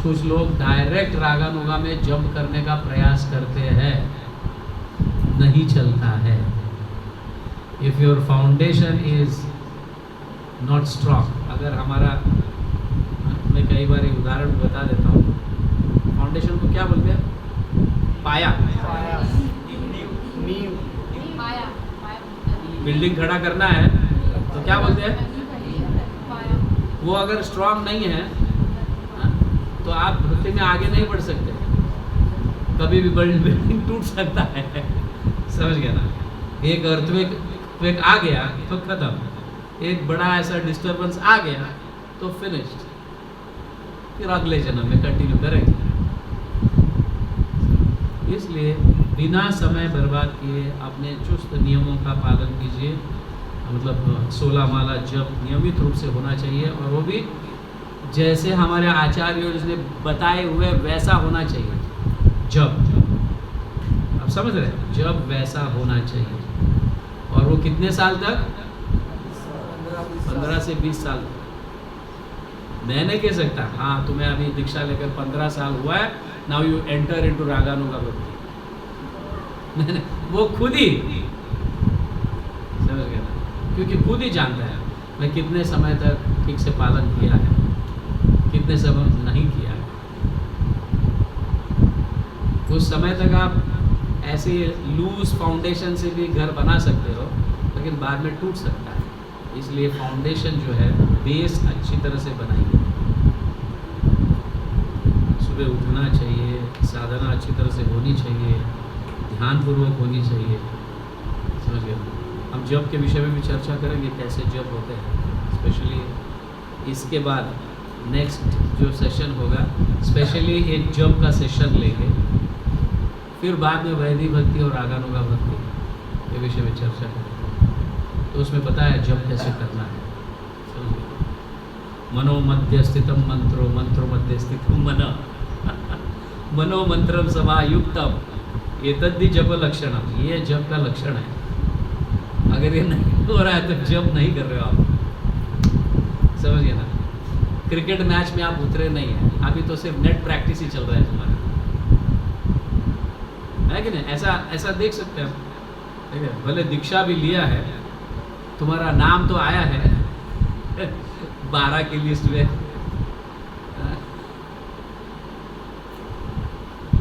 कुछ लोग डायरेक्ट रागानुगा में जंप करने का प्रयास करते हैं, नहीं चलता है। If your foundation is not strong, अगर हमारा, मैं कई बार एक उदाहरण बता देता हूँ, फाउंडेशन को क्या बोलते हैं? पाया, नींव। बिल्डिंग खड़ा करना है तो क्या बोलते हैं? वो अगर स्ट्रॉन्ग नहीं है तो आप भक्ति में आगे नहीं बढ़ सकते, कभी भी बिल्डिंग टूट सकता है। समझ गया ना? एक अर्थक्वेक आ गया तो खत्म, एक बड़ा ऐसा डिस्टरबेंस आ गया तो फिनिश्ड, फिर अगले जन्म में कंटिन्यू करेंगे। इसलिए बिना समय बर्बाद किए अपने चुस्त नियमों का पालन कीजिए। मतलब 16 माला जप नियमित रूप से होना चाहिए, और वो भी जैसे हमारे आचार्यों ने बताए हुए वैसा होना चाहिए। जब आप समझ रहे हैं, जब वैसा होना चाहिए। और वो कितने साल तक? 15 से 20 साल तक। मैं नहीं कह सकता हाँ तुम्हें अभी दीक्षा लेकर 15 साल हुआ है, नाउ यू एंटर इनटू रागानुगा भक्ति। नहीं, वो खुद ही समझ गया ना, क्योंकि खुद ही जानता है मैं कितने समय तक ठीक से पालन किया है, कितने समय नहीं किया है। कुछ समय तक आप ऐसे लूज फाउंडेशन से भी घर बना सकते हो, लेकिन बाद में टूट सकता है। इसलिए फाउंडेशन जो है, बेस अच्छी तरह से बनाइए। सुबह उठना चाहिए, साधना अच्छी तरह से होनी चाहिए, ध्यानपूर्वक होनी चाहिए। समझ गए? हम जप के विषय में भी चर्चा करेंगे, कैसे जप होते हैं। स्पेशली इसके बाद नेक्स्ट जो सेशन होगा, स्पेशली एक जप का सेशन लेंगे। फिर बाद में वैदिक भक्ति और रागानुगा भक्ति के विषय में चर्चा करेंगे। तो उसमें पता है जप कैसे करना है। मनो मध्य स्थितम मंत्रो, मंत्रो मध्य स्थितम मन, मनो मंत्रम समायुक्तम, ये तद्धि जप लक्षणम। ये जप का लक्षण है। अगर ये नहीं हो रहा है तो जप नहीं कर रहे हो आप। समझ गए ना? क्रिकेट मैच में आप उतरे नहीं हैं, अभी तो सिर्फ नेट प्रैक्टिस ही चल रहा है तुम्हारा, है कि नहीं? ऐसा देख सकते हैं, ठीक है? भले दीक्षा भी लिया है, तुम्हारा नाम तो आया है 12 की लिस्ट में,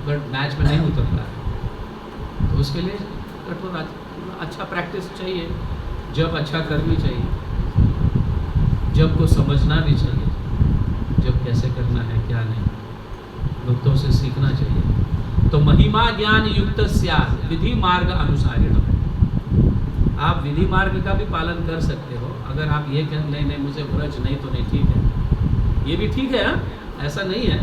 बट मैच में नहीं उतर रहा है। तो उसके लिए कठोर अच्छा प्रैक्टिस चाहिए, जब अच्छा करनी चाहिए, जब को समझना भी चाहिए, जब कैसे करना है क्या नहीं, भक्तों से सीखना चाहिए। तो महिमा ज्ञान युक्त स्यात् विधि मार्ग अनुसारिण। आप विधि मार्ग का भी पालन कर सकते हो। अगर आप ये कहें नहीं मुझे व्रज नहीं तो नहीं, ठीक है, ये भी ठीक है, ऐसा नहीं है।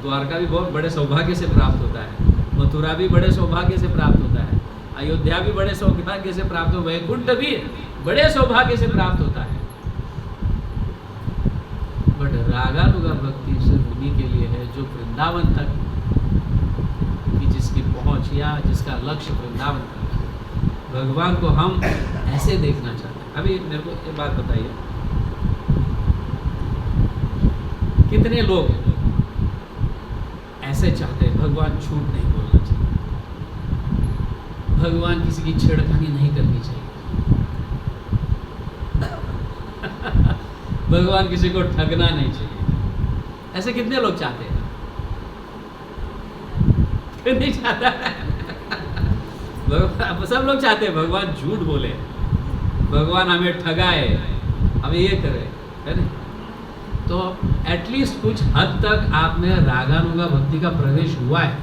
द्वारका भी बहुत बड़े सौभाग्य से प्राप्त होता है, मथुरा भी बड़े सौभाग्य से प्राप्त होता है, अयोध्या भी बड़े सौभाग्य से प्राप्त हो, वैकुंठ भी बड़े सौभाग्य से प्राप्त होता है। बट रागानुगा भक्ति सिर्फ उन्हीं के लिए है जो वृंदावन तक की जिसकी पहुंच या जिसका लक्ष्य वृंदावन तक है। भगवान को हम ऐसे देखना चाहते हैं। अभी मेरे को एक बात बताइए, कितने लोग ऐसे चाहते हैं भगवान झूठ नहीं बोलना चाहिए, भगवान किसी की छेड़खानी नहीं करनी चाहिए, भगवान किसी को ठगना नहीं चाहिए। ऐसे कितने लोग चाहते हैं? नहीं चाहता सब लोग चाहते हैं भगवान झूठ बोले, भगवान हमें ठगाए, हमें ये करे, है ना? तो एटलीस्ट कुछ हद तक आप में रागानुगा भक्ति का प्रवेश हुआ है,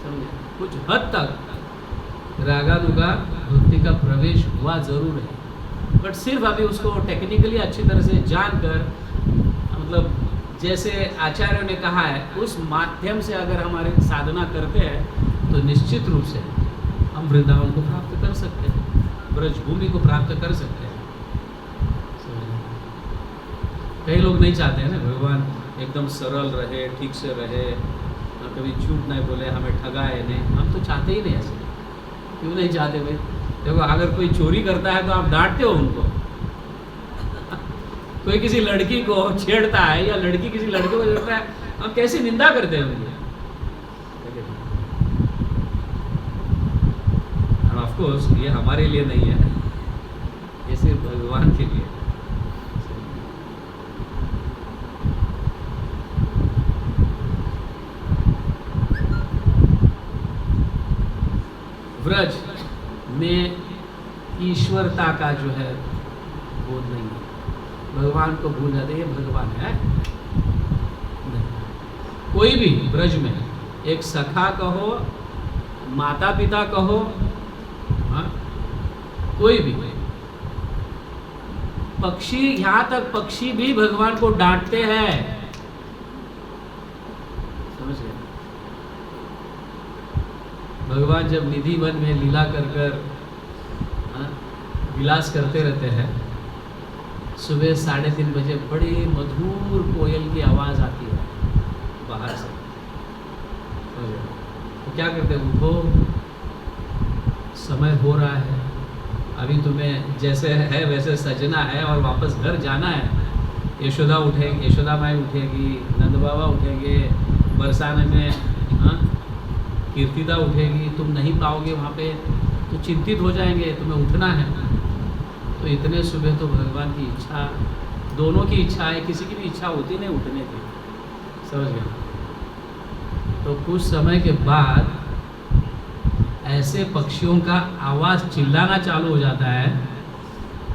समझे? कुछ हद तक रागानुगा भक्ति का प्रवेश हुआ जरूर है, बट सिर्फ अभी उसको टेक्निकली अच्छी तरह से जानकर, मतलब जैसे आचार्यों ने कहा है उस माध्यम से अगर हमारे साधना करते हैं तो निश्चित रूप से हम वृंदावन को प्राप्त कर सकते हैं, ब्रजभूमि को प्राप्त कर सकते हैं। कई लोग नहीं चाहते हैं ना भगवान एकदम सरल रहे, ठीक से रहे, कभी झूठ नहीं बोले, हमें ठगाए नहीं। हम तो चाहते ही नहीं ऐसे। क्यों नहीं चाहते भाई? देखो, अगर कोई चोरी करता है तो आप डांटते हो उनको। कोई किसी लड़की को छेड़ता है या लड़की किसी लड़के को छेड़ता है, हम कैसी निंदा करते हैं उनकी। ऑफ कोर्स ये हमारे लिए नहीं है, ये सिर्फ भगवान के लिए। व्रज में ईश्वरता का जो है बोध नहीं है। भगवान को भूल जाते ये भगवान है। नहीं। कोई भी ब्रज में एक सखा कहो, माता पिता कहो, हाँ, कोई भी पक्षी, यहाँ तक पक्षी भी भगवान को डांटते हैं, समझ गए? भगवान जब निधि वन में लीला कर कर विलास करते रहते हैं, सुबह 3:30 बजे बड़ी मधुर कोयल की आवाज़ आती है बाहर से। तो क्या करते हैं, उठो, समय हो रहा है, अभी तुम्हें जैसे है वैसे सजना है और वापस घर जाना है। यशोदा उठेगी, यशोदा माई उठेगी, नंद बाबा उठेंगे, बरसाने में कीर्तिदा उठेगी, तुम नहीं पाओगे वहाँ पे तो चिंतित हो जाएंगे, तुम्हें उठना है। तो इतने सुबह तो भगवान की इच्छा, दोनों की इच्छा है, किसी की भी इच्छा होती नहीं उठने की, समझ गए? तो कुछ समय के बाद ऐसे पक्षियों का आवाज़ चिल्लाना चालू हो जाता है,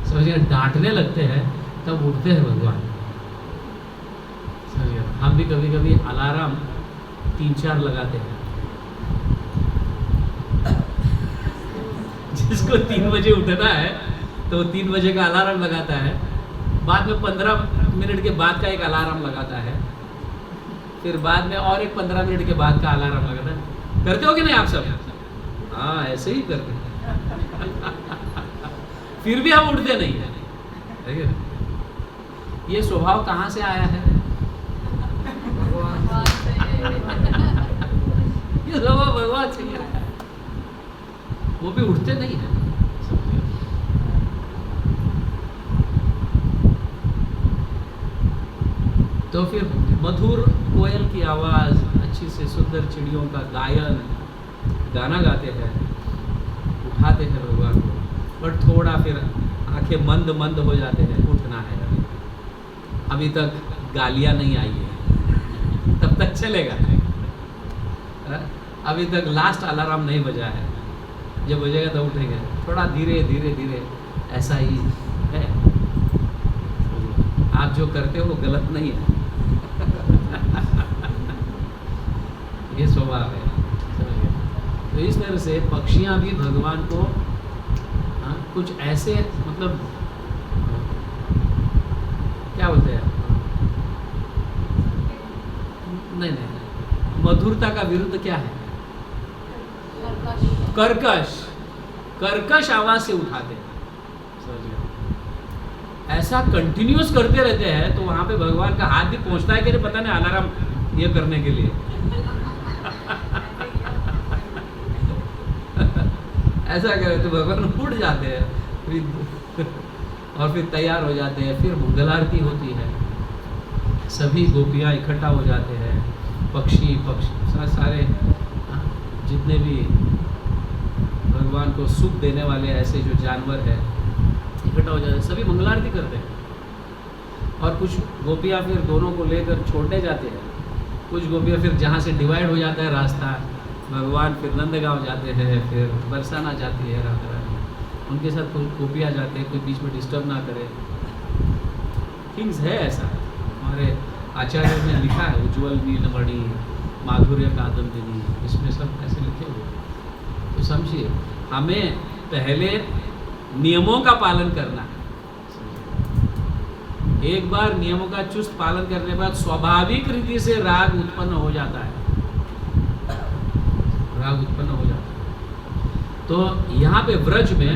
समझिए, डांटने लगते हैं, तब उठते हैं भगवान, समझिए। हम भी कभी कभी अलार्म 3-4 लगाते हैं। जिसको 3 बजे उठना है तो 3 बजे का अलार्म लगाता है, बाद में 15 मिनट के बाद का एक अलार्म लगाता है, फिर बाद में और एक 15 मिनट के बाद का अलार्म लगाता है। करते हो कि नहीं आप सब? हाँ, ऐसे ही करते हैं। फिर भी हम उठते नहीं है। ये स्वभाव कहाँ से आया है? ये स्वभाव भगवान से आया है। वो भी उठते नहीं है। तो फिर मधुर कोयल की आवाज़, अच्छी से सुंदर चिड़ियों का गायन, गाना गाते हैं, उठाते हैं भगवान को। पर थोड़ा फिर आंखें मंद मंद हो जाते हैं, उठना है, अभी तक गालियाँ नहीं आई है, तब तक चलेगा। अभी तक लास्ट अलार्म नहीं बजा है, जब बजेगा तो उठेंगे। थोड़ा धीरे धीरे धीरे, ऐसा ही है। आप जो करते हो गलत नहीं है। ये स्वभाव है, समझिए। तो इस तरह से पक्षियाँ भी भगवान को कुछ ऐसे, मतलब क्या बोलते हैं, नहीं, मधुरता का विरुद्ध क्या है? कर्कश आवाज से उठाते हैं, समझिए। ऐसा कंटिन्यूस करते रहते हैं तो वहां पे भगवान का हाथ भी पहुंचता है कि नहीं पता नहीं, अलार्म ये करने के लिए। ऐसा करे तो भगवान उठ जाते हैं और फिर तैयार हो जाते हैं। फिर मंगल आरती होती है, सभी गोपियाँ इकट्ठा हो जाते हैं, पक्षी सारे जितने भी भगवान को सुख देने वाले ऐसे जो जानवर है इकट्ठा हो जाते हैं, सभी मंगल आरती करते हैं। और कुछ गोपियाँ फिर दोनों को लेकर छोड़ने जाते हैं, कुछ गोपियाँ फिर जहाँ से डिवाइड हो जाता है रास्ता, भगवान फिर नंदगांव जाते हैं, फिर बरसाना जाती है राधा रानी, उनके साथ कुछ गोपियाँ जाते हैं, कोई बीच में डिस्टर्ब ना करे। थिंग्स है ऐसा, हमारे आचार्य ने लिखा है, उज्ज्वल नीलमणि माधुर्य कादम्बिनी, इसमें सब ऐसे लिखे हुए। तो समझिए, हमें पहले नियमों का पालन करना है। एक बार नियमों का चुस्त पालन करने के बाद स्वाभाविक रीति से राग उत्पन्न हो जाता है, राग उत्पन्न हो जाता है। तो यहाँ पे व्रज में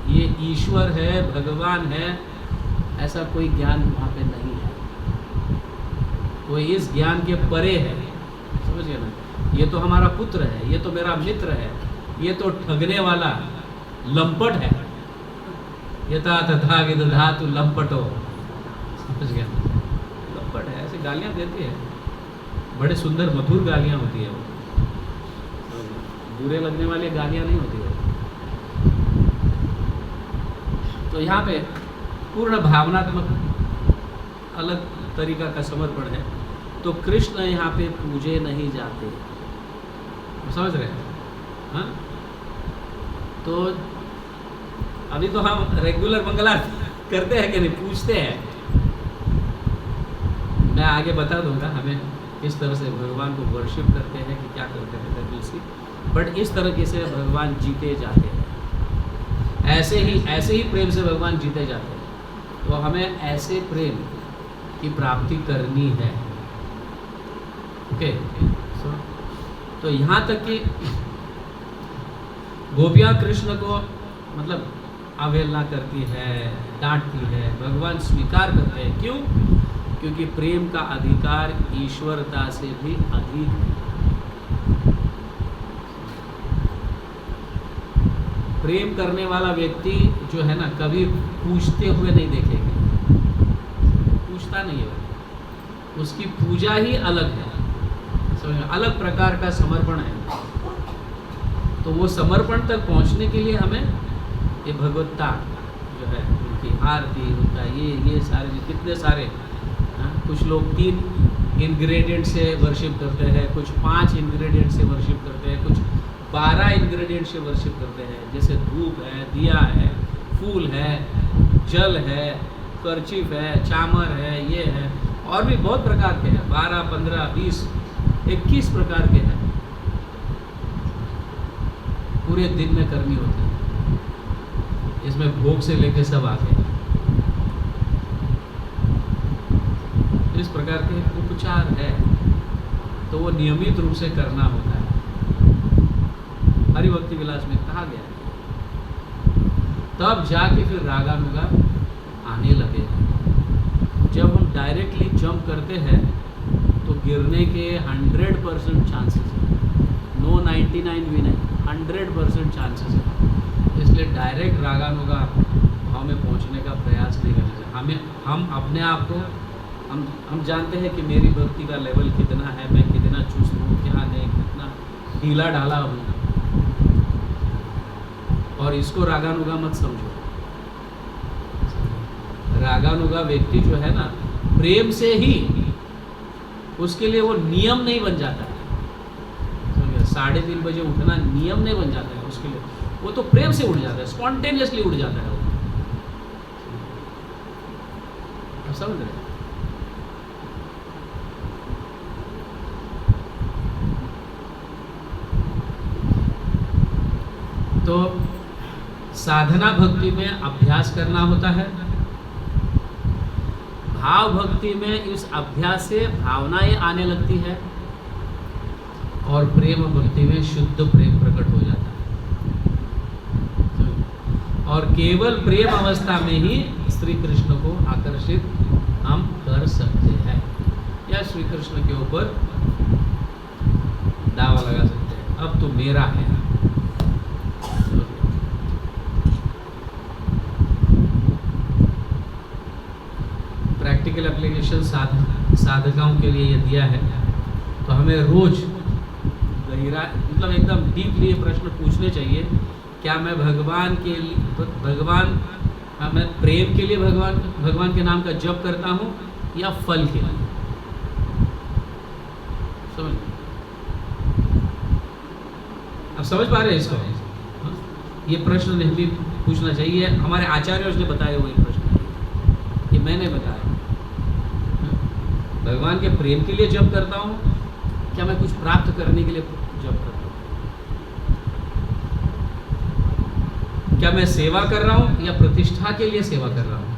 ये ईश्वर है, भगवान है, ऐसा कोई ज्ञान वहाँ पे नहीं है। कोई इस ज्ञान के परे है, समझिए ना। ये तो हमारा पुत्र है, ये तो मेरा मित्र है, ये तो ठगने वाला लंपट है, यथा तथा विदधातु लंपटो, समझ गया, लंपट है। ऐसे गालियाँ देती है, बड़े सुंदर मधुर गालियाँ होती है वो, बुरे लगने वाली गालियाँ नहीं होती है। तो यहाँ पे पूर्ण भावनात्मक अलग तरीका का समर्पण है। तो कृष्ण यहाँ पे पूजे नहीं जाते, समझ रहे हैं? हाँ, तो अभी तो हम रेगुलर मंगल आरती करते हैं कि नहीं, पूछते हैं, मैं आगे बता दूंगा हमें किस तरह से भगवान को वर्शिप करते हैं कि क्या करते हैं दिल से, बट इस तरीके से भगवान जीते जाते हैं, ऐसे ही प्रेम से भगवान जीते जाते हैं। तो हमें ऐसे प्रेम की प्राप्ति करनी है। ओके, तो यहाँ तक कि गोपियाँ कृष्ण को मतलब अवहेलना करती है, डांटती है, भगवान स्वीकार करते हैं। क्यों? क्योंकि प्रेम का अधिकार ईश्वरता से भी अधिक है। प्रेम करने वाला व्यक्ति जो है ना, कभी पूछते हुए नहीं देखेंगे, पूछता नहीं है, उसकी पूजा ही अलग है, अलग प्रकार का समर्पण है। तो वो समर्पण तक पहुंचने के लिए हमें ये भगवत्ता जो है, उनकी आरती, उनका ये सारे कितने सारे, कुछ लोग 3 इंग्रेडिएंट से वर्शिप करते हैं, कुछ 5 इंग्रेडिएंट से वर्शिप करते हैं, कुछ 12 इंग्रेडिएंट से वर्शिप करते हैं। जैसे धूप है, दिया है, फूल है, जल है, करचीफ है, चामर है, ये है, और भी बहुत प्रकार के हैं, 12, 15, 20, 21 प्रकार के हैं, पूरे दिन में करनी होती है। इसमें भोग से लेके सब आगे इस प्रकार के उपचार है, तो वो नियमित रूप से करना होता है। हरिभक्ति विलास में कहा गया है, तब जाके फिर रागानुगा आने लगे। जब हम डायरेक्टली जंप करते हैं तो गिरने के 100% चांसेस है, नो 99 भी नहीं, 100% चांसेस है। इसलिए डायरेक्ट रागानुगा भाव में पहुंचने का प्रयास नहीं करना चाहिए। हम अपने आप को हम जानते हैं कि मेरी भक्ति का लेवल कितना है, मैं कितना चुस्त हूँ, क्या नहीं, कितना ढीला ढाला हूँ, और इसको रागानुगा मत समझो। रागानुगा व्यक्ति जो है ना, प्रेम से ही उसके लिए वो नियम नहीं बन जाता है। 3:30 बजे उठना नियम नहीं बन जाता है उसके लिए, वो तो प्रेम से उठ जाता है, स्पॉन्टेनियसली उठ जाता है वो। समझ रहे? तो साधना भक्ति में अभ्यास करना होता है, भाव भक्ति में इस अभ्यास से भावनाएं आने लगती है, और प्रेम भक्ति में शुद्ध प्रेम प्रकट हो जाता है। और केवल प्रेम अवस्था में ही श्री कृष्ण को आकर्षित हम कर सकते हैं, या श्री कृष्ण के ऊपर दावा लगा सकते हैं, अब तो मेरा है। प्रैक्टिकल एप्लीकेशन साधकाओं के लिए ये दिया है। तो हमें रोज गहरा मतलब एकदम डीपली ये प्रश्न पूछने चाहिए, क्या मैं भगवान के लिए मैं प्रेम के लिए भगवान के नाम का जप करता हूँ, या फल के लिए? समझ, अब समझ पा रहे हैं इसको? ये प्रश्न नहीं भी पूछना चाहिए। हमारे आचार्यों ने बताए हुए प्रश्न, ये मैंने बताया। भगवान के प्रेम के लिए जप करता हूँ, क्या मैं कुछ प्राप्त करने के लिए जप करता हूँ? क्या मैं सेवा कर रहा हूँ या प्रतिष्ठा के लिए सेवा कर रहा हूँ?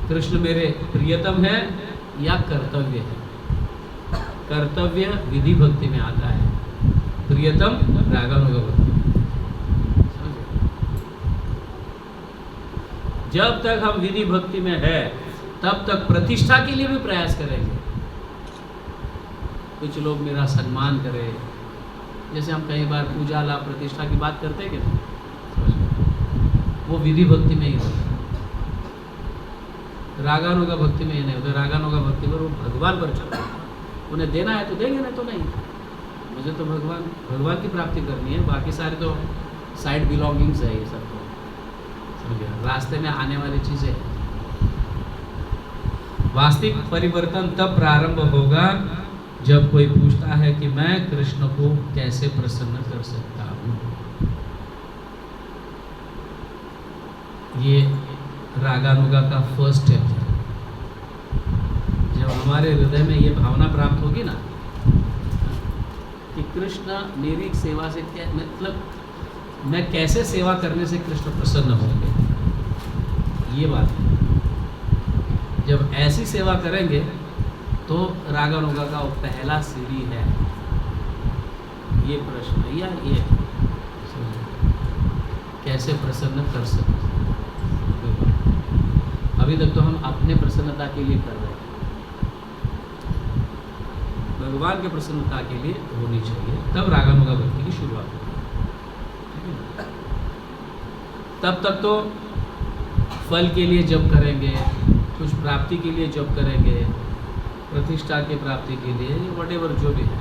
कृष्ण मेरे प्रियतम है या कर्तव्य है? कर्तव्य विधि भक्ति में आता है, प्रियतम रागानुगा भक्ति में। जब तक हम विधि भक्ति में है तब तक प्रतिष्ठा के लिए भी प्रयास करेंगे। कुछ लोग मेरा सम्मान करें, जैसे हम कई बार पूजा लाभ प्रतिष्ठा की बात करते हैं कि वो विधि भक्ति में ही होता है, रागानुगा भक्ति में ही नहीं होता। रागानुगा भक्ति पर वो भगवान पर चलता है, उन्हें देना है तो देंगे, नहीं तो नहीं। मुझे तो भगवान की प्राप्ति करनी है, बाकी सारे तो साइड बिलोंगिंग्स है, ये सब तो रास्ते में आने वाली चीज़ें। वास्तविक परिवर्तन तब प्रारंभ होगा जब कोई पूछता है कि मैं कृष्ण को कैसे प्रसन्न कर सकता हूँ। ये रागानुगा का फर्स्ट स्टेप है। हमारे हृदय में ये भावना प्राप्त होगी ना कि कृष्ण मेरी सेवा से क्या मतलब, मैं कैसे सेवा करने से कृष्ण प्रसन्न होंगे, ये बात है। जब ऐसी सेवा करेंगे तो रागानुगा का पहला सीढ़ी है ये प्रश्न, या ये कैसे प्रसन्न कर सकते। अभी तक तो हम अपने प्रसन्नता के लिए कर रहे हैं, भगवान के प्रसन्नता के लिए होनी चाहिए, तब रागानुगा भक्ति की शुरुआत होगी। तब तक तो फल के लिए जप करेंगे, कुछ प्राप्ति के लिए जप करेंगे, प्रतिष्ठा के प्राप्ति के लिए, वटेवर जो भी है,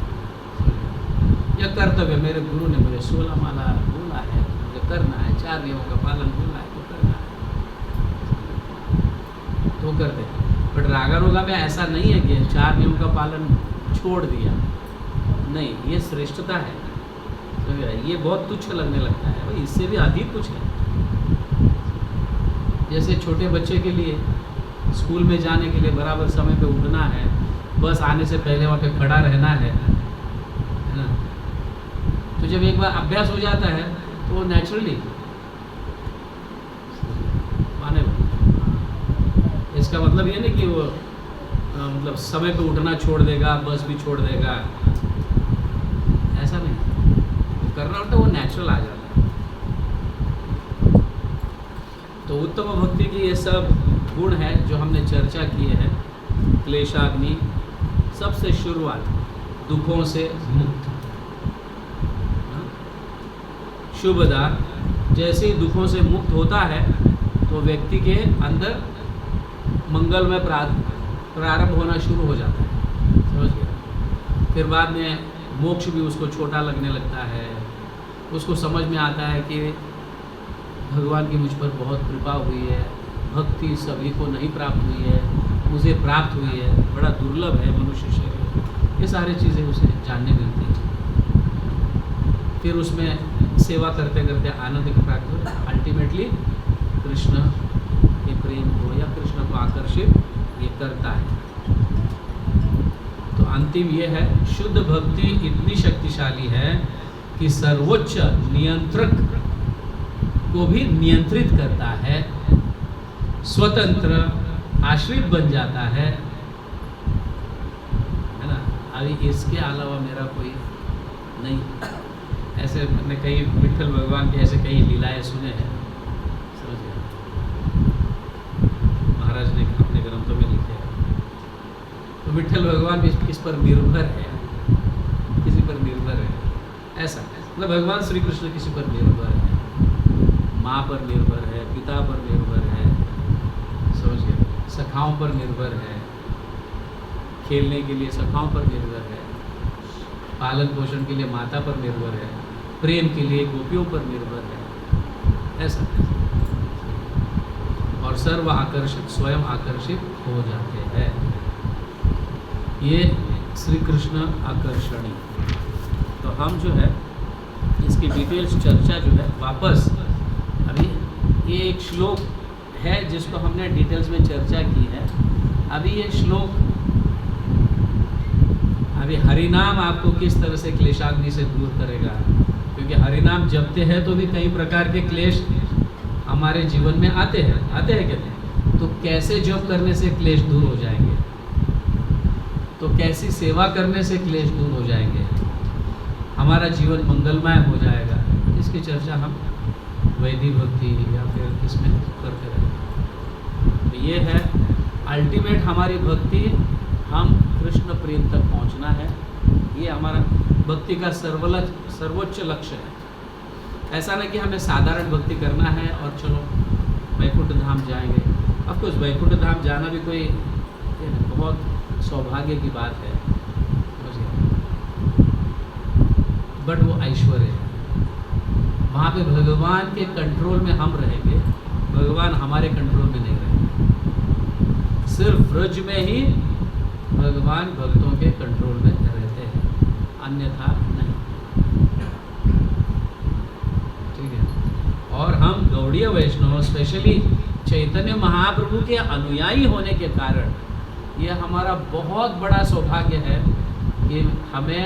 या कर्तव्य, मेरे गुरु ने मुझे 16 माला बोला है, मुझे करना है, 4 नियमों का पालन बोला है तो करना है, तो करते हैं। बट रागानुगा में ऐसा नहीं है कि 4 नियमों का पालन छोड़ दिया, नहीं, ये श्रेष्ठता है। तो ये बहुत तुच्छ लगने लगता है, भाई इससे भी अधिक कुछ है। जैसे छोटे बच्चे के लिए स्कूल में जाने के लिए बराबर समय पे उठना है, बस आने से पहले वहाँ पे खड़ा रहना है ना। तो जब एक बार अभ्यास हो जाता है तो वो नेचुरली माने, इसका मतलब ये नहीं कि वो मतलब समय पे उठना छोड़ देगा, बस भी छोड़ देगा, ऐसा नहीं। वो करना होता है, वो नेचुरल आ जाता है। तो उत्तम भक्ति की ये सब गुण है जो हमने चर्चा किए हैं। क्लेशाग्नि, सबसे शुरुआत दुखों से मुक्त, शुभदा, जैसे ही दुखों से मुक्त होता है तो व्यक्ति के अंदर मंगलमय प्रारंभ होना शुरू हो जाता है, समझ गए। फिर बाद में मोक्ष भी उसको छोटा लगने लगता है, उसको समझ में आता है कि भगवान की मुझ पर बहुत कृपा हुई है, भक्ति सभी को नहीं प्राप्त हुई है, मुझे प्राप्त हुई है, बड़ा दुर्लभ है मनुष्य शरीर, ये सारी चीज़ें उसे जानने मिलती हैं। फिर उसमें सेवा करते करते आनंद की प्राप्ति हो, अल्टीमेटली कृष्ण के प्रेम को या कृष्ण को आकर्षित ये करता है। तो अंतिम ये है, शुद्ध भक्ति इतनी शक्तिशाली है कि सर्वोच्च नियंत्रक को भी नियंत्रित करता है, स्वतंत्र आश्रित बन जाता है ना। अभी इसके अलावा मेरा कोई नहीं। ऐसे मैंने कई विठल भगवान के ऐसे कई लीलाएं सुने हैं, समझ गए, महाराज ने अपने ग्रंथों में लिखे हैं। तो विठल भगवान भी किस पर निर्भर है, किसी पर निर्भर है, ऐसा मतलब भगवान श्री कृष्ण किसी पर निर्भर है, माँ पर निर्भर है, पिता पर निर्भर है, समझ गए, सखाओं पर निर्भर है, खेलने के लिए सखाओं पर निर्भर है, पालन पोषण के लिए माता पर निर्भर है, प्रेम के लिए गोपियों पर निर्भर है, ऐसा। और सर्व आकर्षित स्वयं आकर्षित हो जाते हैं। ये श्री कृष्ण आकर्षणी। तो हम जो है इसकी डिटेल्स चर्चा जो है वापस, अभी ये एक श्लोक है जिसको हमने डिटेल्स में चर्चा की है। अभी ये श्लोक, अभी हरिनाम आपको किस तरह से क्लेशाग्नि से दूर करेगा, क्योंकि हरिनाम जपते हैं तो भी कई प्रकार के क्लेश हमारे जीवन में आते हैं कहते हैं। तो कैसे जप करने से क्लेश दूर हो जाएंगे, तो कैसी सेवा करने से क्लेश दूर हो जाएंगे, हमारा जीवन मंगलमय हो जाएगा, इसकी चर्चा हम वैदिक भक्ति या फिर इसमें करते रहेंगे। तो ये है अल्टीमेट हमारी भक्ति, हम कृष्ण प्रेम तक पहुंचना है, ये हमारा भक्ति का सर्वोच्च लक्ष्य है। ऐसा नहीं कि हमें साधारण भक्ति करना है और चलो वैकुंठ धाम जाएंगे। ऑफकोर्स वैकुंठ धाम जाना भी कोई बहुत सौभाग्य की बात है, बट वो ऐश्वर्य है। वहाँ पे भगवान के कंट्रोल में हम रहेंगे, भगवान हमारे कंट्रोल में नहीं रहेंगे। सिर्फ ब्रज में ही भगवान भक्तों के कंट्रोल में रहते हैं, अन्यथा नहीं, ठीक है। और हम गौड़ीय वैष्णव, स्पेशली चैतन्य महाप्रभु के अनुयायी होने के कारण यह हमारा बहुत बड़ा सौभाग्य है कि हमें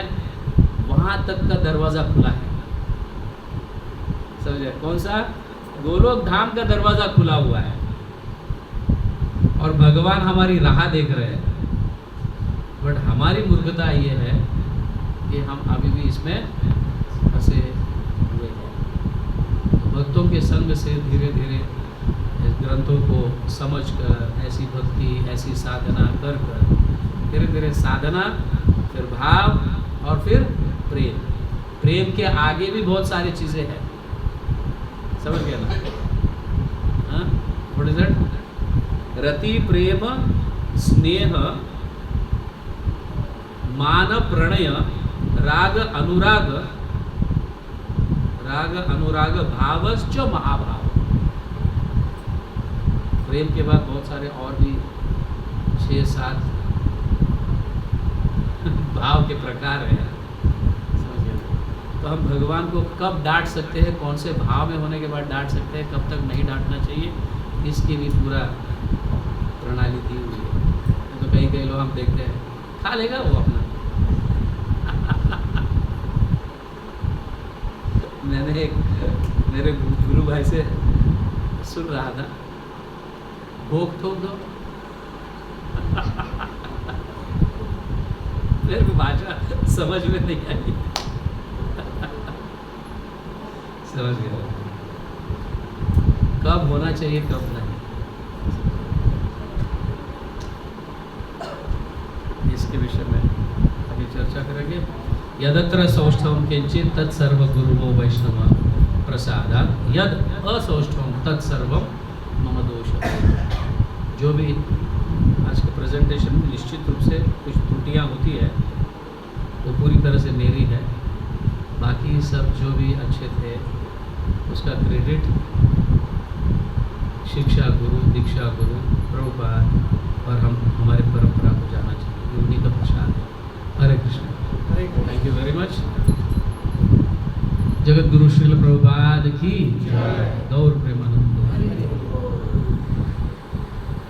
वहाँ तक का दरवाज़ा खुला है। समझे? कौन सा? गोलोक धाम का दरवाज़ा खुला हुआ है और भगवान हमारी राह देख रहे हैं। बट हमारी मूर्खता ये है कि हम अभी भी इसमें फंसे हुए हैं। भक्तों के संग से धीरे धीरे ग्रंथों को समझकर ऐसी भक्ति, ऐसी साधना कर धीरे धीरे साधना, फिर भाव और फिर प्रेम। प्रेम के आगे भी बहुत सारी चीज़ें हैं, समझ गया ना? हाँ, व्हाट इज इट? रति, प्रेम, स्नेह, मान, प्रणय, राग, अनुराग, भावश्च महाभाव। प्रेम के बाद बहुत सारे और भी 6-7 भाव के प्रकार हैं। समझ गए? तो हम भगवान को कब डांट सकते हैं, कौन से भाव में होने के बाद डांट सकते हैं, कब तक नहीं डांटना चाहिए, इसकी भी पूरा प्रणाली दी हुई है। तो कई लोग हम देखते हैं खा लेगा वो अपना। मैंने एक मेरे गुरु भाई से सुन रहा था, भोग ठोक दो। मेरे को भाषा समझ में नहीं आई। समझ गया कब होना चाहिए, कब नहीं। इसके विषय में अभी चर्चा करेंगे। यदत्र सौष्ठवम किंचित तत्सर्व गुरुवो वैष्णव प्रसादात्, यद असौष्ठवम तत्सर्वम मम दोष। जो भी आज के प्रेजेंटेशन में निश्चित रूप से कुछ त्रुटियां होती है वो पूरी तरह से मेरी है। बाकी सब जो भी अच्छे थे उसका क्रेडिट शिक्षा गुरु, दीक्षा गुरु, प्रभुपाद और हम हमारे परंपरा को जाना चाहिए। उन्हीं का प्रसाद है। Hare Krishna. Thank you very much. Jagat Guru Srila Prabhupada की गौर प्रेमानंद।